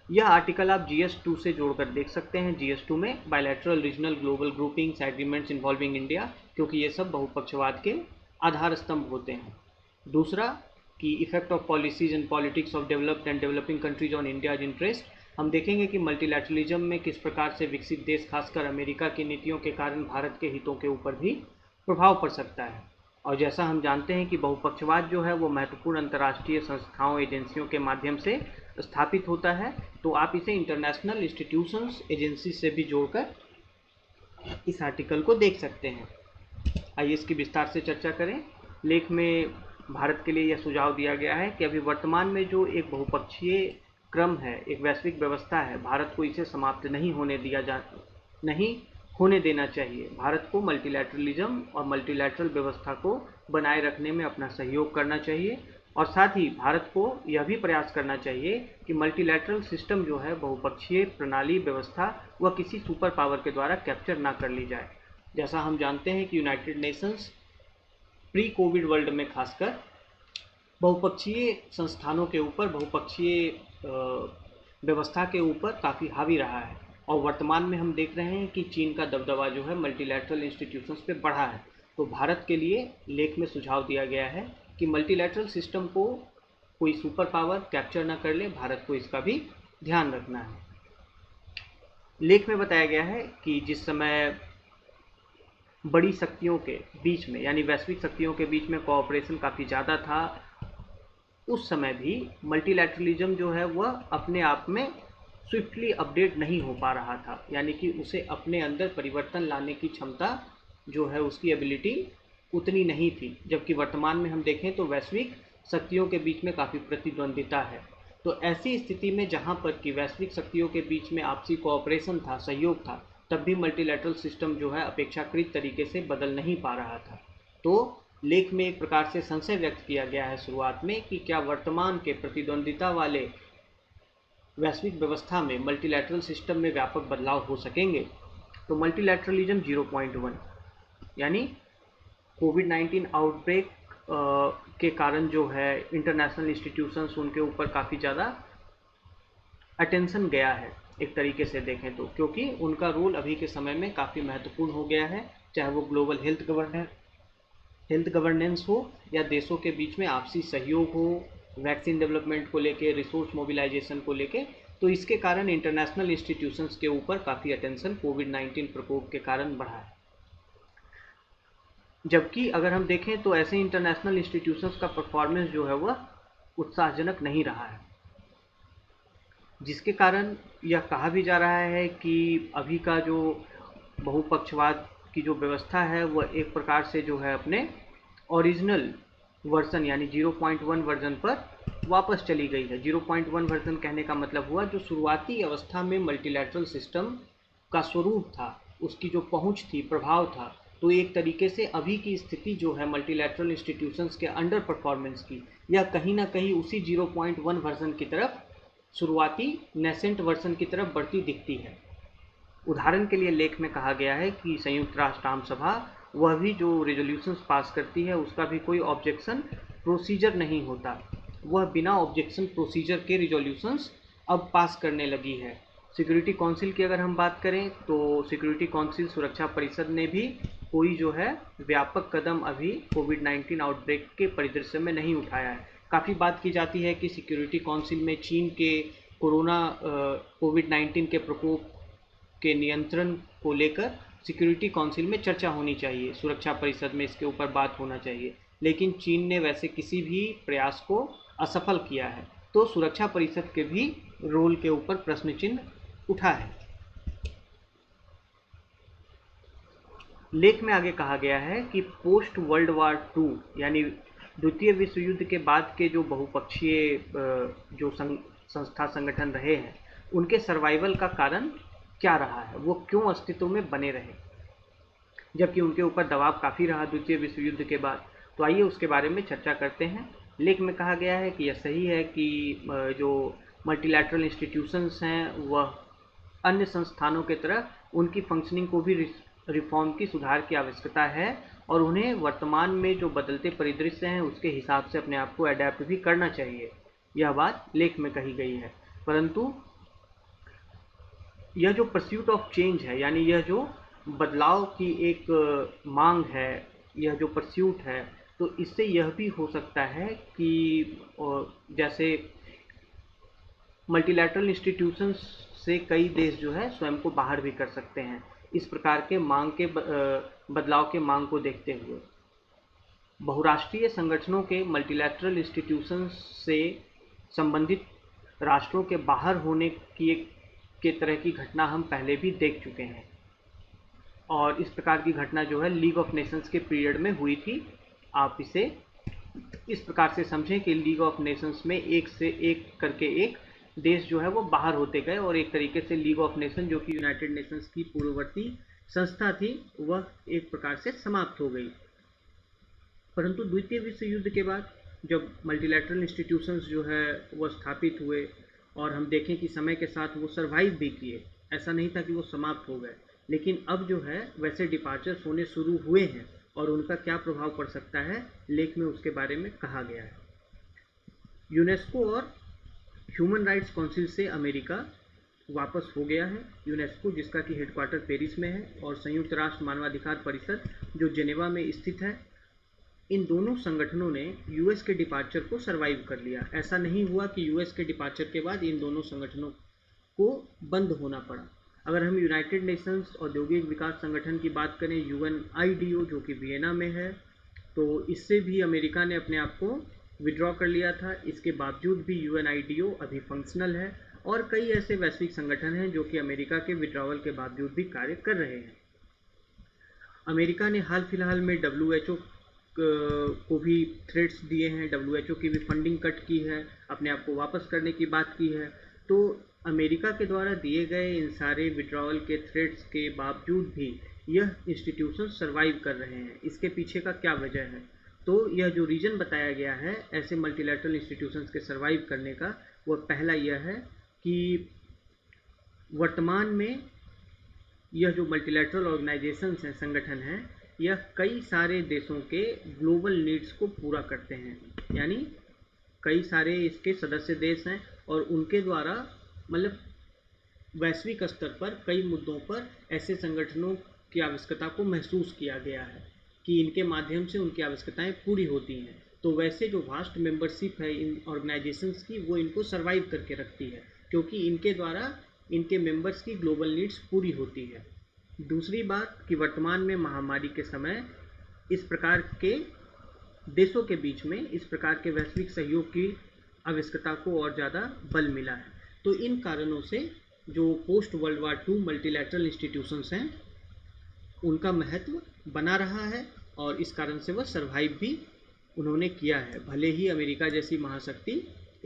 यह आर्टिकल आप GS2 से जोड़कर देख सकते हैं। GS2 में bilateral regional global groupings agreements involving India, क्योंकि ये सब बहुपक्षवाद के आधार स्तंभ होते हैं। दूसरा कि effect of policies and politics of developed and developing countries on India's interest. हम देखेंगे कि मल्टीलैटरलिज्म में किस प्रकार से विकसित देश, खासकर अमेरिका की नीतियों के कारण भारत के हितों के ऊपर भी प्रभाव पड़ सकता है। और जैसा हम जानते हैं कि बहुपक्षवाद जो है वो महत्वपूर्ण अंतर्राष्ट्रीय संस्थाओं, एजेंसियों के माध्यम से स्थापित होता है, तो आप इसे इंटरनेशनल इंस्टीट्यूशंस, एजेंसी से भी जोड़कर इस आर्टिकल को देख सकते हैं। आइए इसकी विस्तार से चर्चा करें। लेख में भारत के लिए यह सुझाव दिया गया है कि अभी वर्तमान में जो एक बहुपक्षीय क्रम है, एक वैश्विक व्यवस्था है, भारत को इसे समाप्त नहीं होने देना चाहिए। भारत को मल्टीलैटरलिज्म और मल्टीलैटरल व्यवस्था को बनाए रखने में अपना सहयोग करना चाहिए और साथ ही भारत को यह भी प्रयास करना चाहिए कि मल्टीलैटरल सिस्टम जो है, बहुपक्षीय प्रणाली व्यवस्था, वह किसी सुपर पावर के द्वारा कैप्चर ना कर ली जाए। जैसा हम जानते हैं कि United Nations pre Covid world में खासकर बहुपक्षीय संस्थानों के ऊपर, बहुपक्षीय व्यवस्था के ऊपर काफ़ी हावी रहा है। और वर्तमान में हम देख रहे हैं कि चीन का दबदबा जो है मल्टीलैटरल इंस्टीट्यूशंस पे बढ़ा है। तो भारत के लिए लेख में सुझाव दिया गया है कि मल्टीलैटरल सिस्टम को कोई सुपर पावर कैप्चर ना कर ले, भारत को इसका भी ध्यान रखना है। लेख में बताया गया है कि जिस समय बड़ी शक्तियों के बीच में, यानी वैश्विक शक्तियों के बीच में कोऑपरेशन काफ़ी ज़्यादा था, उस समय भी मल्टीलैटरलिज्म जो है वह अपने आप में स्विफ्टली अपडेट नहीं हो पा रहा था, यानी कि उसे अपने अंदर परिवर्तन लाने की क्षमता जो है, उसकी एबिलिटी उतनी नहीं थी। जबकि वर्तमान में हम देखें तो वैश्विक शक्तियों के बीच में काफ़ी प्रतिद्वंदिता है। तो ऐसी स्थिति में जहाँ पर कि वैश्विक शक्तियों के बीच में आपसी कोऑपरेशन था, सहयोग था, तब भी मल्टीलैटरल सिस्टम जो है अपेक्षाकृत तरीके से बदल नहीं पा रहा था। तो लेख में एक प्रकार से संशय व्यक्त किया गया है शुरुआत में कि क्या वर्तमान के प्रतिद्वंदिता वाले वैश्विक व्यवस्था में मल्टीलैटरल सिस्टम में व्यापक बदलाव हो सकेंगे। तो मल्टीलैटरलिज्म 0.1 यानी कोविड-19 आउटब्रेक के कारण जो है इंटरनेशनल इंस्टीट्यूशंस, उनके ऊपर काफ़ी ज़्यादा अटेंशन गया है एक तरीके से देखें तो, क्योंकि उनका रोल अभी के समय में काफ़ी महत्वपूर्ण हो गया है। चाहे वो ग्लोबल हेल्थ गवर्नेंस हो या देशों के बीच में आपसी सहयोग हो, वैक्सीन डेवलपमेंट को लेके, रिसोर्स मोबिलाइजेशन को लेके, तो इसके कारण इंटरनेशनल इंस्टीट्यूशंस के ऊपर काफ़ी अटेंशन कोविड-19 प्रकोप के कारण बढ़ा है। जबकि अगर हम देखें तो ऐसे इंटरनेशनल इंस्टीट्यूशंस का परफॉर्मेंस जो है वह उत्साहजनक नहीं रहा है, जिसके कारण यह कहा भी जा रहा है कि अभी का जो बहुपक्षवाद की जो व्यवस्था है वह एक प्रकार से जो है अपने ओरिजिनल वर्जन यानी 0.1 वर्जन पर वापस चली गई है। 0.1 वर्जन कहने का मतलब हुआ जो शुरुआती अवस्था में मल्टीलैटरल सिस्टम का स्वरूप था, उसकी जो पहुंच थी, प्रभाव था। तो एक तरीके से अभी की स्थिति जो है मल्टीलैटरल इंस्टीट्यूशंस के अंडर परफॉर्मेंस की, यह कहीं ना कहीं उसी 0.1 वर्जन की तरफ, शुरुआती नेसेंट वर्जन की तरफ बढ़ती दिखती है। उदाहरण के लिए लेख में कहा गया है कि संयुक्त राष्ट्र आम सभा, वह भी जो रेजोल्यूशंस पास करती है उसका भी कोई ऑब्जेक्शन प्रोसीजर नहीं होता, वह बिना ऑब्जेक्शन प्रोसीजर के रेजोल्यूशंस अब पास करने लगी है। सिक्योरिटी काउंसिल की अगर हम बात करें तो सिक्योरिटी काउंसिल, सुरक्षा परिषद ने भी कोई जो है व्यापक कदम अभी कोविड-19 आउटब्रेक के परिदृश्य में नहीं उठाया है। काफ़ी बात की जाती है कि सिक्योरिटी काउंसिल में चीन के कोविड-19 के प्रकोप के नियंत्रण को लेकर सिक्योरिटी काउंसिल में चर्चा होनी चाहिए, सुरक्षा परिषद में इसके ऊपर बात होना चाहिए, लेकिन चीन ने वैसे किसी भी प्रयास को असफल किया है। तो सुरक्षा परिषद के भी रोल के ऊपर प्रश्न चिन्ह उठा है। लेख में आगे कहा गया है कि पोस्ट वर्ल्ड वार 2 यानी द्वितीय विश्व युद्ध के बाद के जो बहुपक्षीय जो संस्था संगठन रहे हैं, उनके सर्वाइवल का कारण क्या रहा है, वो क्यों अस्तित्व में बने रहे, जबकि उनके ऊपर दबाव काफ़ी रहा द्वितीय विश्व युद्ध के बाद। तो आइए उसके बारे में चर्चा करते हैं। लेख में कहा गया है कि यह सही है कि जो मल्टीलैटरल इंस्टीट्यूशंस हैं वह अन्य संस्थानों के तरह उनकी फंक्शनिंग को भी रिफॉर्म की, सुधार की आवश्यकता है, और उन्हें वर्तमान में जो बदलते परिदृश्य हैं उसके हिसाब से अपने आप को अडेप्ट भी करना चाहिए। यह बात लेख में कही गई है। परंतु यह जो परस्यूट ऑफ चेंज है, यानी यह जो बदलाव की एक मांग है, यह जो परस्यूट है, तो इससे यह भी हो सकता है कि जैसे मल्टीलैटरल इंस्टीट्यूशंस से कई देश जो है स्वयं को बाहर भी कर सकते हैं। इस प्रकार के मांग के बदलाव के मांग को देखते हुए बहुराष्ट्रीय संगठनों के मल्टीलैटरल इंस्टीट्यूशंस से संबंधित राष्ट्रों के बाहर होने के तरह की घटना हम पहले भी देख चुके हैं, और इस प्रकार की घटना जो है लीग ऑफ नेशंस के पीरियड में हुई थी। आप इसे इस प्रकार से समझें कि लीग ऑफ नेशंस में एक से एक करके एक देश जो है वो बाहर होते गए, और एक तरीके से लीग ऑफ नेशन जो कि यूनाइटेड नेशंस की पूर्ववर्ती संस्था थी वह एक प्रकार से समाप्त हो गई। परंतु द्वितीय विश्व युद्ध के बाद जब मल्टीलैटरल इंस्टीट्यूशंस जो है वो स्थापित हुए और हम देखें कि समय के साथ वो सरवाइव भी किए, ऐसा नहीं था कि वो समाप्त हो गए, लेकिन अब जो है वैसे डिपार्चर्स होने शुरू हुए हैं और उनका क्या प्रभाव पड़ सकता है लेख में उसके बारे में कहा गया है। यूनेस्को और ह्यूमन राइट्स काउंसिल से अमेरिका वापस हो गया है। यूनेस्को जिसका कि हेडक्वार्टर पेरिस में है और संयुक्त राष्ट्र मानवाधिकार परिषद जो जेनेवा में स्थित है, इन दोनों संगठनों ने यूएस के डिपार्चर को सरवाइव कर लिया। ऐसा नहीं हुआ कि यूएस के डिपार्चर के बाद इन दोनों संगठनों को बंद होना पड़ा। अगर हम यूनाइटेड नेशंस औद्योगिक विकास संगठन की बात करें, यूएनआईडीओ जो कि वियना में है, तो इससे भी अमेरिका ने अपने आप को विड्रॉ कर लिया था। इसके बावजूद भी यूएनआईडीओ अभी फंक्शनल है और कई ऐसे वैश्विक संगठन हैं जो कि अमेरिका के विड्रॉवल के बावजूद भी कार्य कर रहे हैं। अमेरिका ने हाल फिलहाल में डब्ल्यूएचओ को भी थ्रेट्स दिए हैं, डब्ल्यूएचओ की भी फंडिंग कट की है, अपने आप को वापस करने की बात की है। तो अमेरिका के द्वारा दिए गए इन सारे विड्रॉवल के थ्रेट्स के बावजूद भी यह इंस्टीट्यूशन सरवाइव कर रहे हैं। इसके पीछे का क्या वजह है? तो यह जो रीज़न बताया गया है ऐसे मल्टीलैटरल इंस्टीट्यूशंस के सरवाइव करने का, वह पहला यह है कि वर्तमान में यह जो मल्टीलैटरल ऑर्गेनाइजेशंस हैं, संगठन हैं, यह कई सारे देशों के ग्लोबल नीड्स को पूरा करते हैं। यानी कई सारे इसके सदस्य देश हैं और उनके द्वारा मतलब वैश्विक स्तर पर कई मुद्दों पर ऐसे संगठनों की आवश्यकता को महसूस किया गया है कि इनके माध्यम से उनकी आवश्यकताएं पूरी होती हैं। तो वैसे जो वास्ट मेंबरशिप है इन ऑर्गेनाइजेशंस की, वो इनको सरवाइव करके रखती है क्योंकि इनके द्वारा इनके मेंबर्स की ग्लोबल नीड्स पूरी होती है। दूसरी बात कि वर्तमान में महामारी के समय इस प्रकार के देशों के बीच में इस प्रकार के वैश्विक सहयोग की आवश्यकता को और ज़्यादा बल मिला है। तो इन कारणों से जो post world war II multilateral institutions हैं उनका महत्व बना रहा है और इस कारण से वह सरवाइव भी उन्होंने किया है, भले ही अमेरिका जैसी महाशक्ति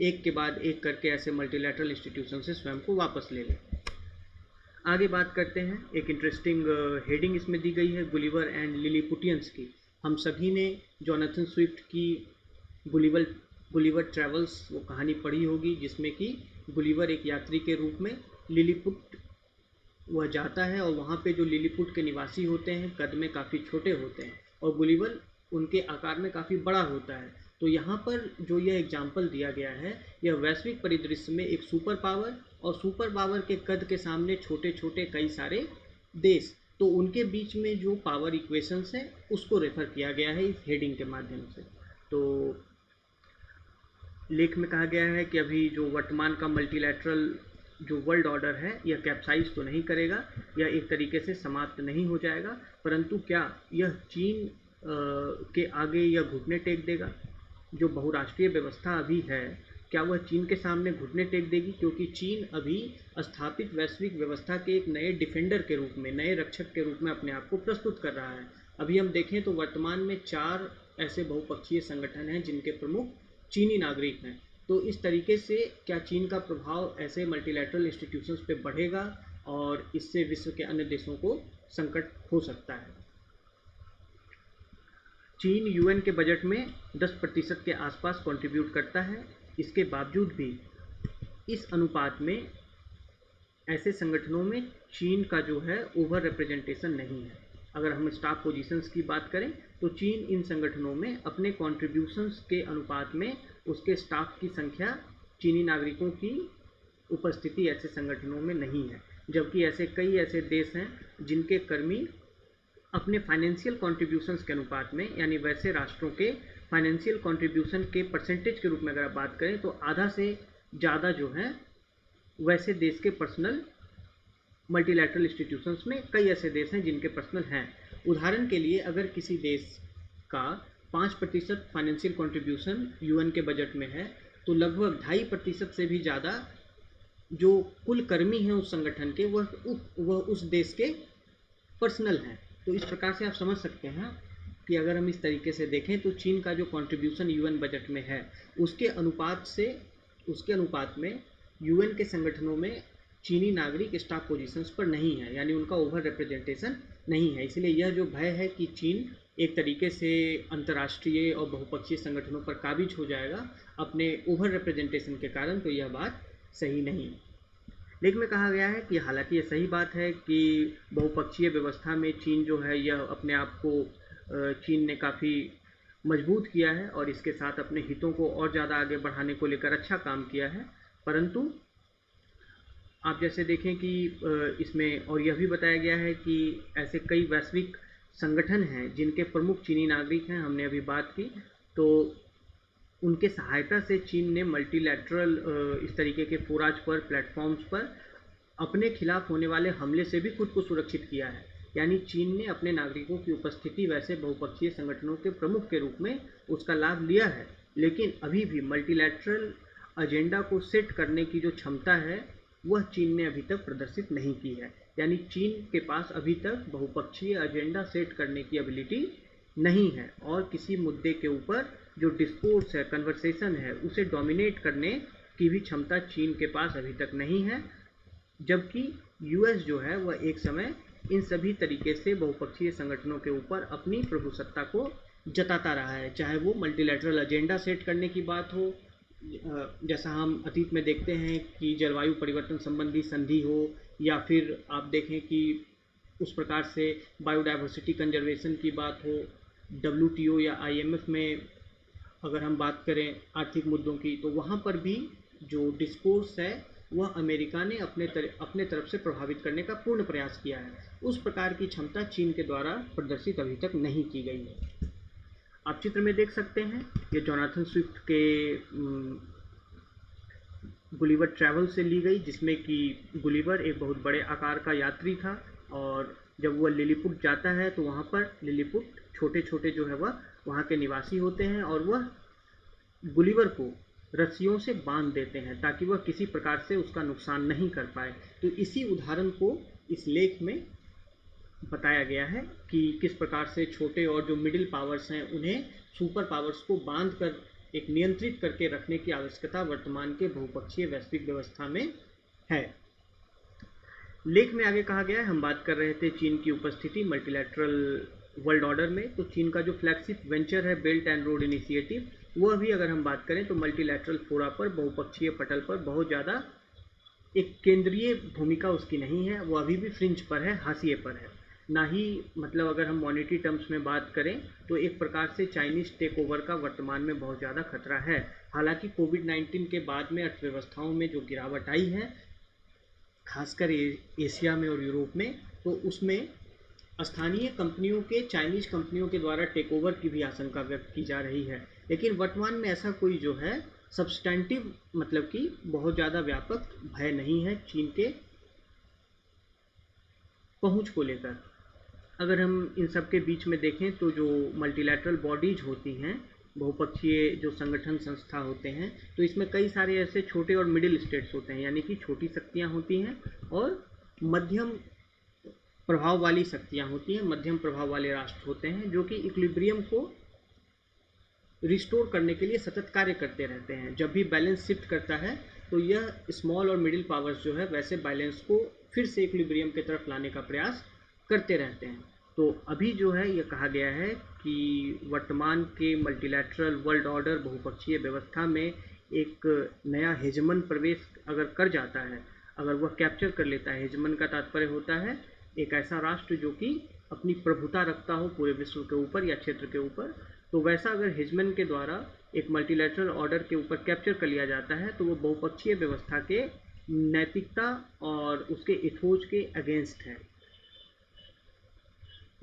एक के बाद एक करके ऐसे मल्टीलैटरल इंस्टीट्यूशन से स्वयं को वापस ले ले। आगे बात करते हैं, एक इंटरेस्टिंग हेडिंग इसमें दी गई है गुलिवर एंड लिलीपुटियंस की। हम सभी ने जोनाथन स्विफ्ट की गुलिवर ट्रैवल्स वो कहानी पढ़ी होगी, जिसमें कि गुलिवर एक यात्री के रूप में लिलीपुट वह जाता है और वहाँ पे जो लिलीपुट के निवासी होते हैं कद में काफ़ी छोटे होते हैं और गुलिवर उनके आकार में काफ़ी बड़ा होता है। तो यहाँ पर जो यह एग्जाम्पल दिया गया है, यह वैश्विक परिदृश्य में एक सुपर पावर और सुपर पावर के कद के सामने छोटे छोटे कई सारे देश, तो उनके बीच में जो पावर इक्वेशंस है उसको रेफर किया गया है इस हेडिंग के माध्यम से। तो लेख में कहा गया है कि अभी जो वर्तमान का मल्टीलैटरल जो वर्ल्ड ऑर्डर है यह कैप्साइज तो नहीं करेगा, यह एक तरीके से समाप्त नहीं हो जाएगा, परंतु क्या यह चीन के आगे यह घुटने टेक देगा? जो बहुराष्ट्रीय व्यवस्था अभी है, क्या वह चीन के सामने घुटने टेक देगी? क्योंकि चीन अभी स्थापित वैश्विक व्यवस्था के एक नए डिफेंडर के रूप में, नए रक्षक के रूप में अपने आप को प्रस्तुत कर रहा है। अभी हम देखें तो वर्तमान में 4 ऐसे बहुपक्षीय संगठन हैं जिनके प्रमुख चीनी नागरिक हैं। तो इस तरीके से क्या चीन का प्रभाव ऐसे मल्टीलैटरल इंस्टीट्यूशंस पे बढ़ेगा और इससे विश्व के अन्य देशों को संकट हो सकता है। चीन यूएन के बजट में 10% के आसपास कंट्रीब्यूट करता है। इसके बावजूद भी इस अनुपात में ऐसे संगठनों में चीन का जो है ओवर रिप्रेजेंटेशन नहीं है। अगर हम स्टाफ पोजीशंस की बात करें तो चीन इन संगठनों में अपने कंट्रीब्यूशंस के अनुपात में उसके स्टाफ की संख्या चीनी नागरिकों की उपस्थिति ऐसे संगठनों में नहीं है, जबकि ऐसे कई ऐसे देश हैं जिनके कर्मी अपने फाइनेंशियल कॉन्ट्रीब्यूशंस के अनुपात में, यानी वैसे राष्ट्रों के फाइनेंशियल कॉन्ट्रीब्यूशन के परसेंटेज के रूप में अगर आप बात करें तो आधा से ज़्यादा जो है वैसे देश के पर्सनल मल्टीलैटरल इंस्टीट्यूशंस में कई ऐसे देश हैं जिनके पर्सनल हैं। उदाहरण के लिए अगर किसी देश का 5% फाइनेंशियल कॉन्ट्रीब्यूशन यूएन के बजट में है तो लगभग 2.5% से भी ज़्यादा जो कुल कर्मी हैं उस संगठन के वह उस देश के पर्सनल हैं। तो इस प्रकार से आप समझ सकते हैं कि अगर हम इस तरीके से देखें तो चीन का जो कंट्रीब्यूशन यूएन बजट में है उसके अनुपात में यूएन के संगठनों में चीनी नागरिक स्टाफ पोजीशंस पर नहीं है, यानी उनका ओवर रिप्रेजेंटेशन नहीं है। इसलिए यह जो भय है कि चीन एक तरीके से अंतर्राष्ट्रीय और बहुपक्षीय संगठनों पर काबिज हो जाएगा अपने ओवर रिप्रेजेंटेशन के कारण, तो यह बात सही नहीं। लेख में कहा गया है कि हालांकि ये सही बात है कि बहुपक्षीय व्यवस्था में चीन जो है यह अपने आप को चीन ने काफ़ी मजबूत किया है और इसके साथ अपने हितों को और ज़्यादा आगे बढ़ाने को लेकर अच्छा काम किया है, परंतु आप जैसे देखें कि इसमें और यह भी बताया गया है कि ऐसे कई वैश्विक संगठन हैं जिनके प्रमुख चीनी नागरिक हैं, हमने अभी बात की, तो उनके सहायता से चीन ने मल्टीलैटरल इस तरीके के फोराज पर, प्लेटफॉर्म्स पर अपने खिलाफ होने वाले हमले से भी खुद को सुरक्षित किया है। यानी चीन ने अपने नागरिकों की उपस्थिति वैसे बहुपक्षीय संगठनों के प्रमुख के रूप में उसका लाभ लिया है, लेकिन अभी भी मल्टीलैटरल एजेंडा को सेट करने की जो क्षमता है वह चीन ने अभी तक प्रदर्शित नहीं की है। यानी चीन के पास अभी तक बहुपक्षीय एजेंडा सेट करने की एबिलिटी नहीं है और किसी मुद्दे के ऊपर जो डिस्कोर्स है, कन्वर्सेशन है, उसे डोमिनेट करने की भी क्षमता चीन के पास अभी तक नहीं है, जबकि यूएस जो है वह एक समय इन सभी तरीके से बहुपक्षीय संगठनों के ऊपर अपनी प्रभुसत्ता को जताता रहा है, चाहे वो मल्टीलैटरल एजेंडा सेट करने की बात हो, जैसा हम अतीत में देखते हैं कि जलवायु परिवर्तन संबंधी संधि हो, या फिर आप देखें कि उस प्रकार से बायोडाइवर्सिटी कंजर्वेशन की बात हो, WTO या IMF में अगर हम बात करें आर्थिक मुद्दों की, तो वहाँ पर भी जो डिस्कोर्स है वह अमेरिका ने अपने तरफ से प्रभावित करने का पूर्ण प्रयास किया है। उस प्रकार की क्षमता चीन के द्वारा प्रदर्शित अभी तक नहीं की गई है। आप चित्र में देख सकते हैं, ये जोनाथन स्विफ्ट के गुलिवर ट्रैवल से ली गई, जिसमें कि गुलिवर एक बहुत बड़े आकार का यात्री था और जब वह लिलीपुट जाता है तो वहाँ पर लिलीपुट छोटे छोटे जो है वह वहाँ के निवासी होते हैं और वह गुलिवर को रस्सियों से बांध देते हैं ताकि वह किसी प्रकार से उसका नुकसान नहीं कर पाए। तो इसी उदाहरण को इस लेख में बताया गया है कि किस प्रकार से छोटे और जो मिडिल पावर्स हैं उन्हें सुपर पावर्स को बांध कर एक नियंत्रित करके रखने की आवश्यकता वर्तमान के बहुपक्षीय वैश्विक व्यवस्था में है। लेख में आगे कहा गया है, हम बात कर रहे थे चीन की उपस्थिति मल्टीलैटरल वर्ल्ड ऑर्डर में, तो चीन का जो फ्लैगशिप वेंचर है बेल्ट एंड रोड इनिशिएटिव, वह भी अगर हम बात करें तो मल्टीलैटरल फोरा पर, बहुपक्षीय पटल पर बहुत ज़्यादा एक केंद्रीय भूमिका उसकी नहीं है, वो अभी भी फ्रिंज पर है, हाशिए पर है। ना ही मतलब अगर हम मॉनेटरी टर्म्स में बात करें तो एक प्रकार से चाइनीज़ टेक ओवर का वर्तमान में बहुत ज़्यादा खतरा है। हालांकि कोविड-19 के बाद में अर्थव्यवस्थाओं में जो गिरावट आई है, खासकर एशिया में और यूरोप में, तो उसमें स्थानीय कंपनियों के चाइनीज़ कंपनियों के द्वारा टेक ओवर की भी आशंका व्यक्त की जा रही है। लेकिन वर्तमान में ऐसा कोई जो है सब्सटेंटिव मतलब कि बहुत ज़्यादा व्यापक भय नहीं है चीन के पहुंच को लेकर। अगर हम इन सब के बीच में देखें तो जो मल्टीलैटरल बॉडीज होती हैं, बहुपक्षीय जो संगठन संस्था होते हैं, तो इसमें कई सारे ऐसे छोटे और मिडिल स्टेट्स होते हैं, यानी कि छोटी शक्तियां होती हैं और मध्यम प्रभाव वाली शक्तियां होती हैं, मध्यम प्रभाव वाले राष्ट्र होते हैं जो कि इक्विलिब्रियम को रिस्टोर करने के लिए सतत कार्य करते रहते हैं। जब भी बैलेंस शिफ्ट करता है तो यह स्मॉल और मिडिल पावर्स जो है वैसे बैलेंस को फिर से इक्विलिब्रियम की तरफ लाने का प्रयास करते रहते हैं। तो अभी जो है यह कहा गया है कि वर्तमान के मल्टीलैटरल वर्ल्ड ऑर्डर बहुपक्षीय व्यवस्था में एक नया हेजमन प्रवेश अगर कर जाता है, अगर वह कैप्चर कर लेता है, हेजमन का तात्पर्य होता है एक ऐसा राष्ट्र जो कि अपनी प्रभुता रखता हो पूरे विश्व के ऊपर या क्षेत्र के ऊपर, तो वैसा अगर हेजमन के द्वारा एक मल्टीलैटरल ऑर्डर के ऊपर कैप्चर कर लिया जाता है तो वो बहुपक्षीय व्यवस्था के नैतिकता और उसके इथोज के अगेंस्ट है।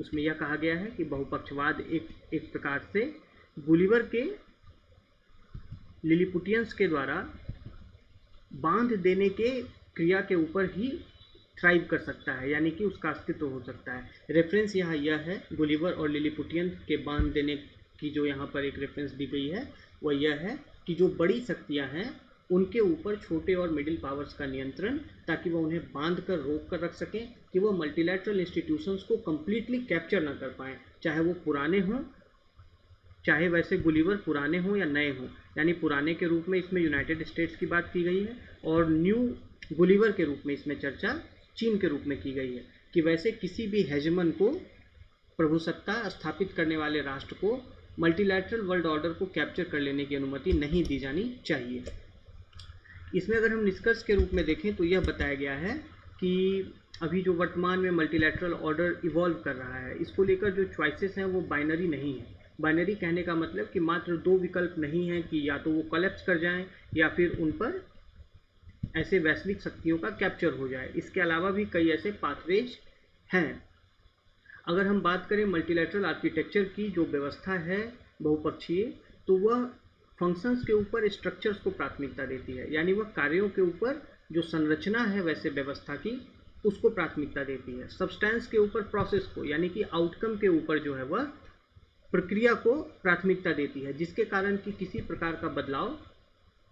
उसमें यह कहा गया है कि बहुपक्षवाद एक प्रकार से गुलिवर के लिलीपुटियंस के द्वारा बांध देने के क्रिया के ऊपर ही थ्राइव कर सकता है, यानी कि उसका अस्तित्व हो सकता है। रेफरेंस यहाँ यह है गुलिवर और लिलीपुटियन के बांध देने की, जो यहाँ पर एक रेफरेंस दी गई है वह यह है कि जो बड़ी शक्तियाँ हैं उनके ऊपर छोटे और मिडिल पावर्स का नियंत्रण, ताकि वह उन्हें बांध कर रोक कर रख सकें कि वह मल्टीलैटरल इंस्टीट्यूशंस को कम्प्लीटली कैप्चर ना कर पाएँ, चाहे वो पुराने हों, चाहे वैसे गुलिवर पुराने हों या नए हों। यानी पुराने के रूप में इसमें यूनाइटेड स्टेट्स की बात की गई है और न्यू गुलिवर के रूप में इसमें चर्चा चीन के रूप में की गई है कि वैसे किसी भी हेजमन को, प्रभुसत्ता स्थापित करने वाले राष्ट्र को मल्टीलैटरल वर्ल्ड ऑर्डर को कैप्चर कर लेने की अनुमति नहीं दी जानी चाहिए। इसमें अगर हम निष्कर्ष के रूप में देखें तो यह बताया गया है कि अभी जो वर्तमान में मल्टीलैटरल ऑर्डर इवॉल्व कर रहा है, इसको लेकर जो चॉइसेस हैं वो बाइनरी नहीं है। बाइनरी कहने का मतलब कि मात्र दो विकल्प नहीं है कि या तो वो कोलैप्स कर जाएं या फिर उन पर ऐसे वैश्विक शक्तियों का कैप्चर हो जाए। इसके अलावा भी कई ऐसे पाथवेज हैं। अगर हम बात करें मल्टीलैटरल आर्किटेक्चर की जो व्यवस्था है बहुपक्षीय, तो वह फंक्शंस के ऊपर स्ट्रक्चर्स को प्राथमिकता देती है, यानी वह कार्यों के ऊपर जो संरचना है वैसे व्यवस्था की उसको प्राथमिकता देती है। सब्सटेंस के ऊपर प्रोसेस को, यानी कि आउटकम के ऊपर जो है वह प्रक्रिया को प्राथमिकता देती है, जिसके कारण कि किसी प्रकार का बदलाव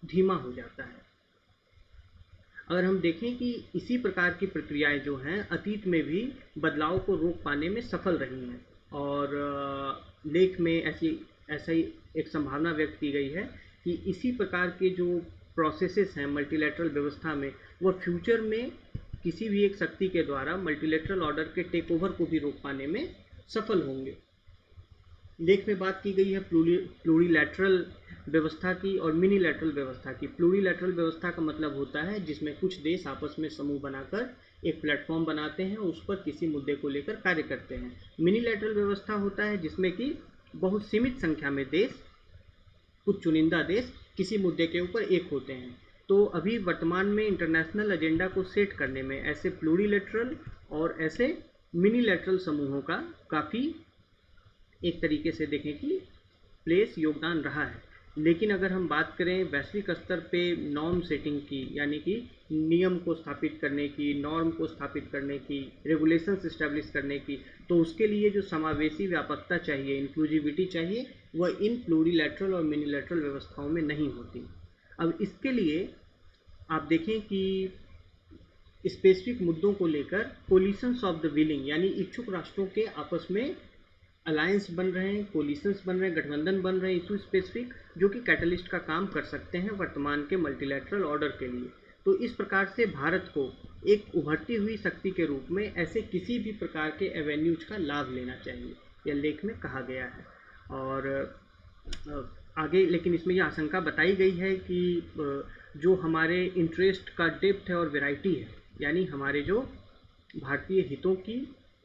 धीमा हो जाता है। अगर हम देखें कि इसी प्रकार की प्रक्रियाएं जो हैं अतीत में भी बदलाव को रोक पाने में सफल रही हैं, और लेख में ऐसा ही एक संभावना व्यक्त की गई है कि इसी प्रकार के जो प्रोसेसेस हैं मल्टीलैटरल व्यवस्था में, वह फ्यूचर में किसी भी एक शक्ति के द्वारा मल्टीलैटरल ऑर्डर के टेक ओवर को भी रोक पाने में सफल होंगे। लेख में बात की गई है प्लूरीलैटरल व्यवस्था की और मिनीलैटरल व्यवस्था की। प्लूरीलैटरल व्यवस्था का मतलब होता है जिसमें कुछ देश आपस में समूह बनाकर एक प्लेटफॉर्म बनाते हैं, उस पर किसी मुद्दे को लेकर कार्य करते हैं। मिनीलैटरल व्यवस्था होता है जिसमें कि बहुत सीमित संख्या में देश, कुछ चुनिंदा देश किसी मुद्दे के ऊपर एक होते हैं। तो अभी वर्तमान में इंटरनेशनल एजेंडा को सेट करने में ऐसे प्लूरीलैटरल और ऐसे मिनीलैटरल समूहों का काफ़ी एक तरीके से देखें कि प्लेस योगदान रहा है। लेकिन अगर हम बात करें वैश्विक स्तर पे नॉर्म सेटिंग की, यानी कि नियम को स्थापित करने की, नॉर्म को स्थापित करने की, रेगुलेशंस इस्टेब्लिश करने की, तो उसके लिए जो समावेशी व्यापकता चाहिए, इंक्लूसिविटी चाहिए, वह इन प्लूरीलैटरल और मिनीलैटरल व्यवस्थाओं में नहीं होती। अब इसके लिए आप देखें कि स्पेसिफिक मुद्दों को लेकर कोलिशंस ऑफ द विलिंग, यानी इच्छुक राष्ट्रों के आपस में अलायंस बन रहे हैं, कोलिशंस बन रहे हैं, गठबंधन बन रहे हैं इशू स्पेसिफिक, जो कि कैटलिस्ट का काम कर सकते हैं वर्तमान के मल्टीलैटरल ऑर्डर के लिए। तो इस प्रकार से भारत को एक उभरती हुई शक्ति के रूप में ऐसे किसी भी प्रकार के एवेन्यूज का लाभ लेना चाहिए, यह लेख में कहा गया है। और आगे लेकिन इसमें यह आशंका बताई गई है कि जो हमारे इंटरेस्ट का डेप्थ है और वैरायटी है, यानी हमारे जो भारतीय हितों की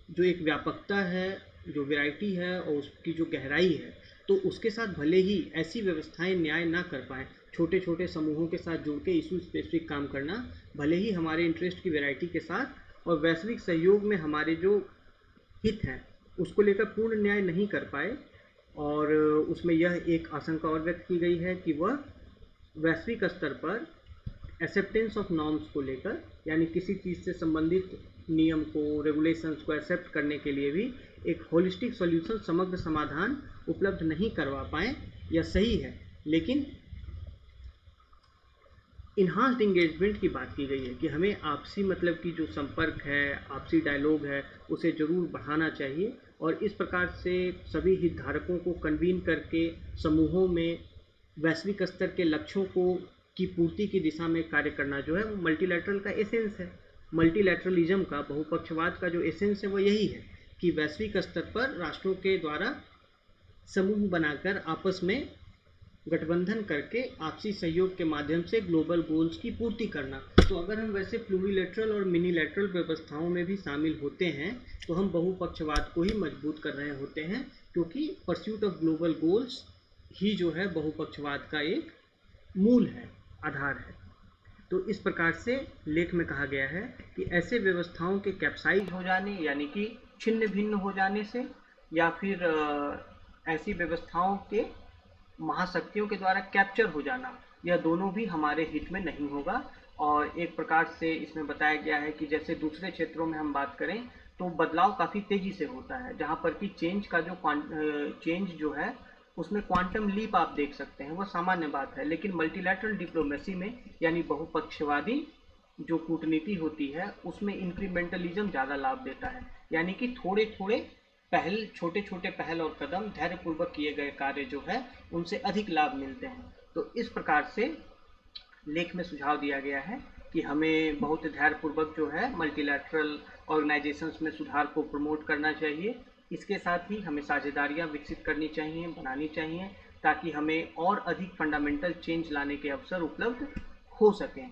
जो एक व्यापकता है, जो वैरायटी है और उसकी जो गहराई है, तो उसके साथ भले ही ऐसी व्यवस्थाएं न्याय ना कर पाएँ, छोटे छोटे समूहों के साथ जुड़ के इशू स्पेसिफिक काम करना भले ही हमारे इंटरेस्ट की वैरायटी के साथ और वैश्विक सहयोग में हमारे जो हित हैं उसको लेकर पूर्ण न्याय नहीं कर पाए। और उसमें यह एक आशंका और व्यक्त की गई है कि वह वैश्विक स्तर पर एक्सेप्टेंस ऑफ नॉर्म्स को लेकर, यानी किसी चीज़ से संबंधित नियम को, रेगुलेशंस को एक्सेप्ट करने के लिए भी एक होलिस्टिक सॉल्यूशन, समग्र समाधान उपलब्ध नहीं करवा पाए। यह सही है, लेकिन इन्हांस्ड इंगेजमेंट की बात की गई है कि हमें आपसी मतलब की जो संपर्क है, आपसी डायलॉग है, उसे ज़रूर बढ़ाना चाहिए। और इस प्रकार से सभी हितधारकों को कन्वीन करके समूहों में वैश्विक स्तर के लक्ष्यों को की पूर्ति की दिशा में कार्य करना जो है वो मल्टीलैटरल का एसेंस है। मल्टीलैटरलिज्म का, बहुपक्षवाद का जो एसेंस है वो यही है कि वैश्विक स्तर पर राष्ट्रों के द्वारा समूह बनाकर आपस में गठबंधन करके आपसी सहयोग के माध्यम से ग्लोबल गोल्स की पूर्ति करना। तो अगर हम वैसे प्लूरीलैटरल और मिनीलैटरल व्यवस्थाओं में भी शामिल होते हैं तो हम बहुपक्षवाद को ही मजबूत कर रहे होते हैं, क्योंकि परस्यूट ऑफ ग्लोबल गोल्स ही जो है बहुपक्षवाद का एक मूल है, आधार है। तो इस प्रकार से लेख में कहा गया है कि ऐसे व्यवस्थाओं के कैप्साइज हो जाने, यानी कि छिन्न भिन्न हो जाने से, या फिर ऐसी व्यवस्थाओं के महाशक्तियों के द्वारा कैप्चर हो जाना, यह दोनों भी हमारे हित में नहीं होगा। और एक प्रकार से इसमें बताया गया है कि जैसे दूसरे क्षेत्रों में हम बात करें तो बदलाव काफ़ी तेज़ी से होता है, जहाँ पर कि चेंज जो है उसमें क्वांटम लीप आप देख सकते हैं, वह सामान्य बात है। लेकिन मल्टीलैटरल डिप्लोमेसी में, यानी बहुपक्षवादी जो कूटनीति होती है, उसमें इंक्रीमेंटलिज्म ज़्यादा लाभ देता है, यानी कि थोड़े थोड़े छोटे छोटे पहल और कदम धैर्यपूर्वक किए गए कार्य जो है उनसे अधिक लाभ मिलते हैं। तो इस प्रकार से लेख में सुझाव दिया गया है कि हमें बहुत धैर्यपूर्वक जो है मल्टीलैटरल ऑर्गेनाइजेशंस में सुधार को प्रमोट करना चाहिए। इसके साथ ही हमें साझेदारियां विकसित करनी चाहिए, बनानी चाहिए, ताकि हमें और अधिक फंडामेंटल चेंज लाने के अवसर उपलब्ध हो सकें।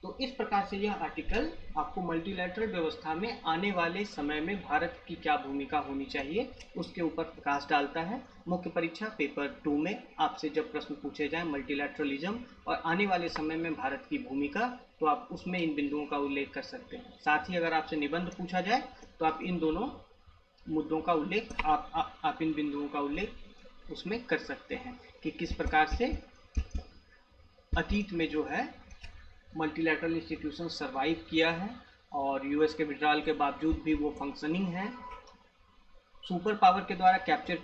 तो इस प्रकार से यह आर्टिकल आपको मल्टीलैटरल व्यवस्था में आने वाले समय में भारत की क्या भूमिका होनी चाहिए उसके ऊपर प्रकाश डालता है। मुख्य परीक्षा पेपर 2 में आपसे जब प्रश्न पूछे जाएं मल्टीलैटरलिज्म और आने वाले समय में भारत की भूमिका, तो आप उसमें इन बिंदुओं का उल्लेख कर सकते हैं। साथ ही अगर आपसे निबंध पूछा जाए तो आप इन दोनों मुद्दों का उल्लेख आप इन बिंदुओं का उल्लेख उसमें कर सकते हैं कि किस प्रकार से अतीत में जो है मल्टीलैटरल इंस्टीट्यूशन सरवाइव किया है और यूएस के विड्रॉल के बावजूद भी वो फंक्शनिंग है। सुपर पावर के द्वारा कैप्चर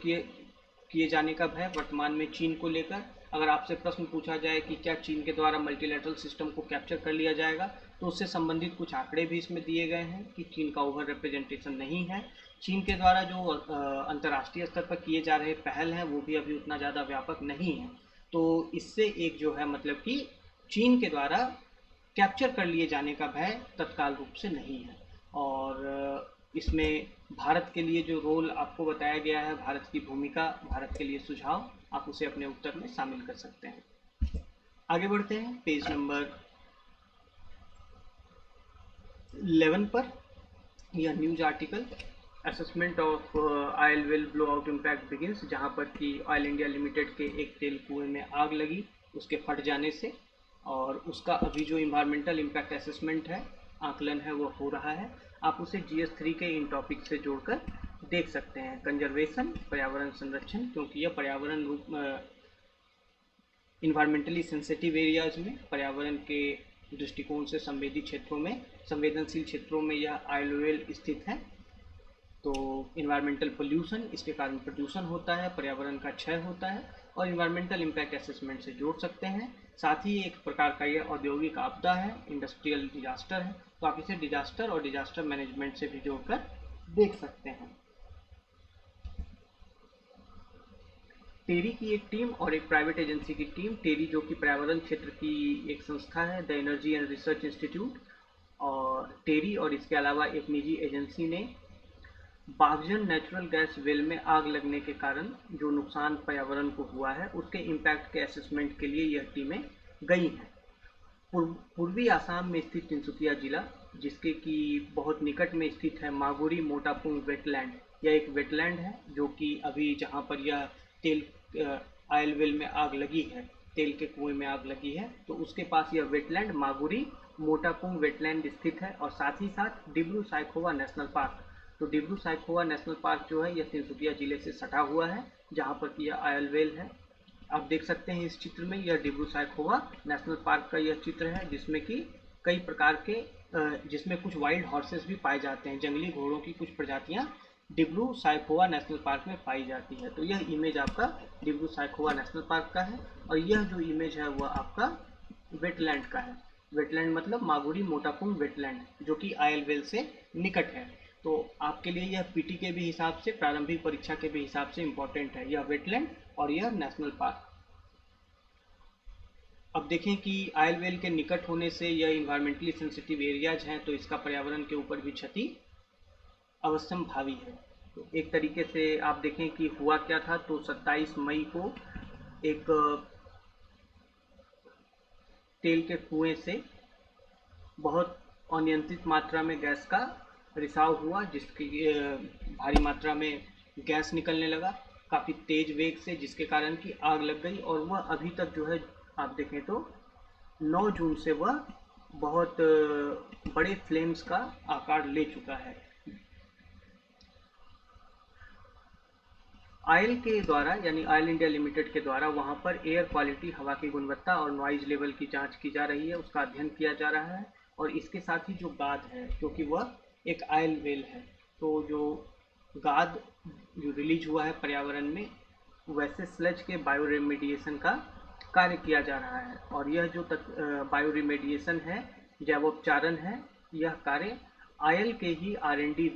किए जाने का भय वर्तमान में चीन को लेकर। अगर आपसे प्रश्न पूछा जाए कि क्या चीन के द्वारा मल्टीलैटरल सिस्टम को कैप्चर कर लिया जाएगा, तो उससे संबंधित कुछ आंकड़े भी इसमें दिए गए हैं कि चीन का ओवर रिप्रेजेंटेशन नहीं है। चीन के द्वारा जो अंतर्राष्ट्रीय स्तर पर किए जा रहे पहल हैं वो भी अभी उतना ज़्यादा व्यापक नहीं है। तो इससे एक जो है मतलब कि चीन के द्वारा कैप्चर कर लिए जाने का भय तत्काल रूप से नहीं है। और इसमें भारत के लिए जो रोल आपको बताया गया है, भारत की भूमिका, भारत के लिए सुझाव, आप उसे अपने उत्तर में शामिल कर सकते हैं। आगे बढ़ते हैं पेज नंबर 11 पर। यह news article assessment of oil well blow out impact begins, जहां पर कि ऑयल इंडिया लिमिटेड के एक तेल कुएं में आग लगी उसके फट जाने से, और उसका अभी जो इन्वायरमेंटल इम्पैक्ट असेसमेंट है, आकलन है, वो हो रहा है। आप उसे GS3 के इन टॉपिक से जोड़कर देख सकते हैं। कंजर्वेशन, पर्यावरण संरक्षण, क्योंकि यह पर्यावरण रूप इन्वायरमेंटली सेंसिटिव एरियाज में, पर्यावरण के दृष्टिकोण से संवेदनशील क्षेत्रों में यह ऑयल वेल स्थित है। तो इन्वायरमेंटल पोल्यूशन, इसके कारण प्रदूषण होता है, पर्यावरण का क्षय होता है, और इन्वायरमेंटल इम्पैक्ट असेसमेंट से जोड़ सकते हैं। साथ ही एक प्रकार का यह औद्योगिक आपदा है, इंडस्ट्रियल डिजास्टर है, तो आप इसे डिजास्टर और डिजास्टर मैनेजमेंट से भी जोड़कर देख सकते हैं। टेरी की एक टीम और एक प्राइवेट एजेंसी की टीम, टेरी जो कि पर्यावरण क्षेत्र की एक संस्था है, the energy and research institute, और टेरी और इसके अलावा एक निजी एजेंसी ने बागजन नेचुरल गैस वेल में आग लगने के कारण जो नुकसान पर्यावरण को हुआ है उसके इम्पैक्ट के असेसमेंट के लिए यह टीमें गई हैं। पूर्वी आसाम में स्थित तिनसुकिया जिला, जिसके कि बहुत निकट में स्थित है मागुरी मोटापुंग वेटलैंड। यह एक वेटलैंड है जो कि अभी जहाँ पर यह तेल ऑयल वेल में आग लगी है, तेल के कुएं में आग लगी है, तो उसके पास यह वेटलैंड मागुरी मोटापुंग वेटलैंड स्थित है। और साथ ही साथ डिब्रू साइखोवा नेशनल पार्क, तो डिब्रू साइखोवा नेशनल पार्क जो है यह तिनसुकिया जिले से सटा हुआ है, जहाँ पर कि यह ऑयल वेल है। आप देख सकते हैं इस चित्र में, यह डिब्रू साइखोवा नेशनल पार्क का यह चित्र है, जिसमें कि कई प्रकार के जिसमें कुछ वाइल्ड हॉर्सेस भी पाए जाते हैं, जंगली घोड़ों की कुछ प्रजातियां डिब्रू साइखोवा नेशनल पार्क में पाई जाती है। तो यह इमेज आपका डिब्रू साइखोवा नेशनल पार्क का है, और यह जो इमेज है वह आपका वेटलैंड का है। वेटलैंड मतलब मागुरी मोटापुंग वेटलैंड, जो कि ऑयल वेल से निकट है। तो आपके लिए यह पीटी के भी हिसाब से, प्रारंभिक परीक्षा के भी हिसाब से इम्पोर्टेंट है, यह वेटलैंड और यह नेशनल पार्क। अब देखें कि ऑयल वेल के निकट होने से यह इन्वायरमेंटली सेंसिटिव एरियाज हैं, तो इसका पर्यावरण के ऊपर भी क्षति अवश्यम भावी है। तो एक तरीके से आप देखें कि हुआ क्या था, तो 27 मई को एक तेल के कुएं से बहुत अनियंत्रित मात्रा में गैस का रिसाव हुआ, जिसकी भारी मात्रा में गैस निकलने लगा काफ़ी तेज वेग से, जिसके कारण कि आग लग गई। और वह अभी तक जो है आप देखें तो 9 जून से वह बहुत बड़े फ्लेम्स का आकार ले चुका है। ऑयल के द्वारा, यानी ऑयल इंडिया लिमिटेड के द्वारा वहाँ पर एयर क्वालिटी, हवा की गुणवत्ता और नॉइज लेवल की जांच की जा रही है, उसका अध्ययन किया जा रहा है। और इसके साथ ही जो गाद है, क्योंकि वह एक ऑयल वेल है, तो जो गाद जो रिलीज हुआ है पर्यावरण में, वैसे स्लज के बायो रेमेडिएशन का कार्य किया जा रहा है। और यह जो बायो रेमेडिएशन है, जैवोपचारण है, यह कार्य ऑयल के ही R&D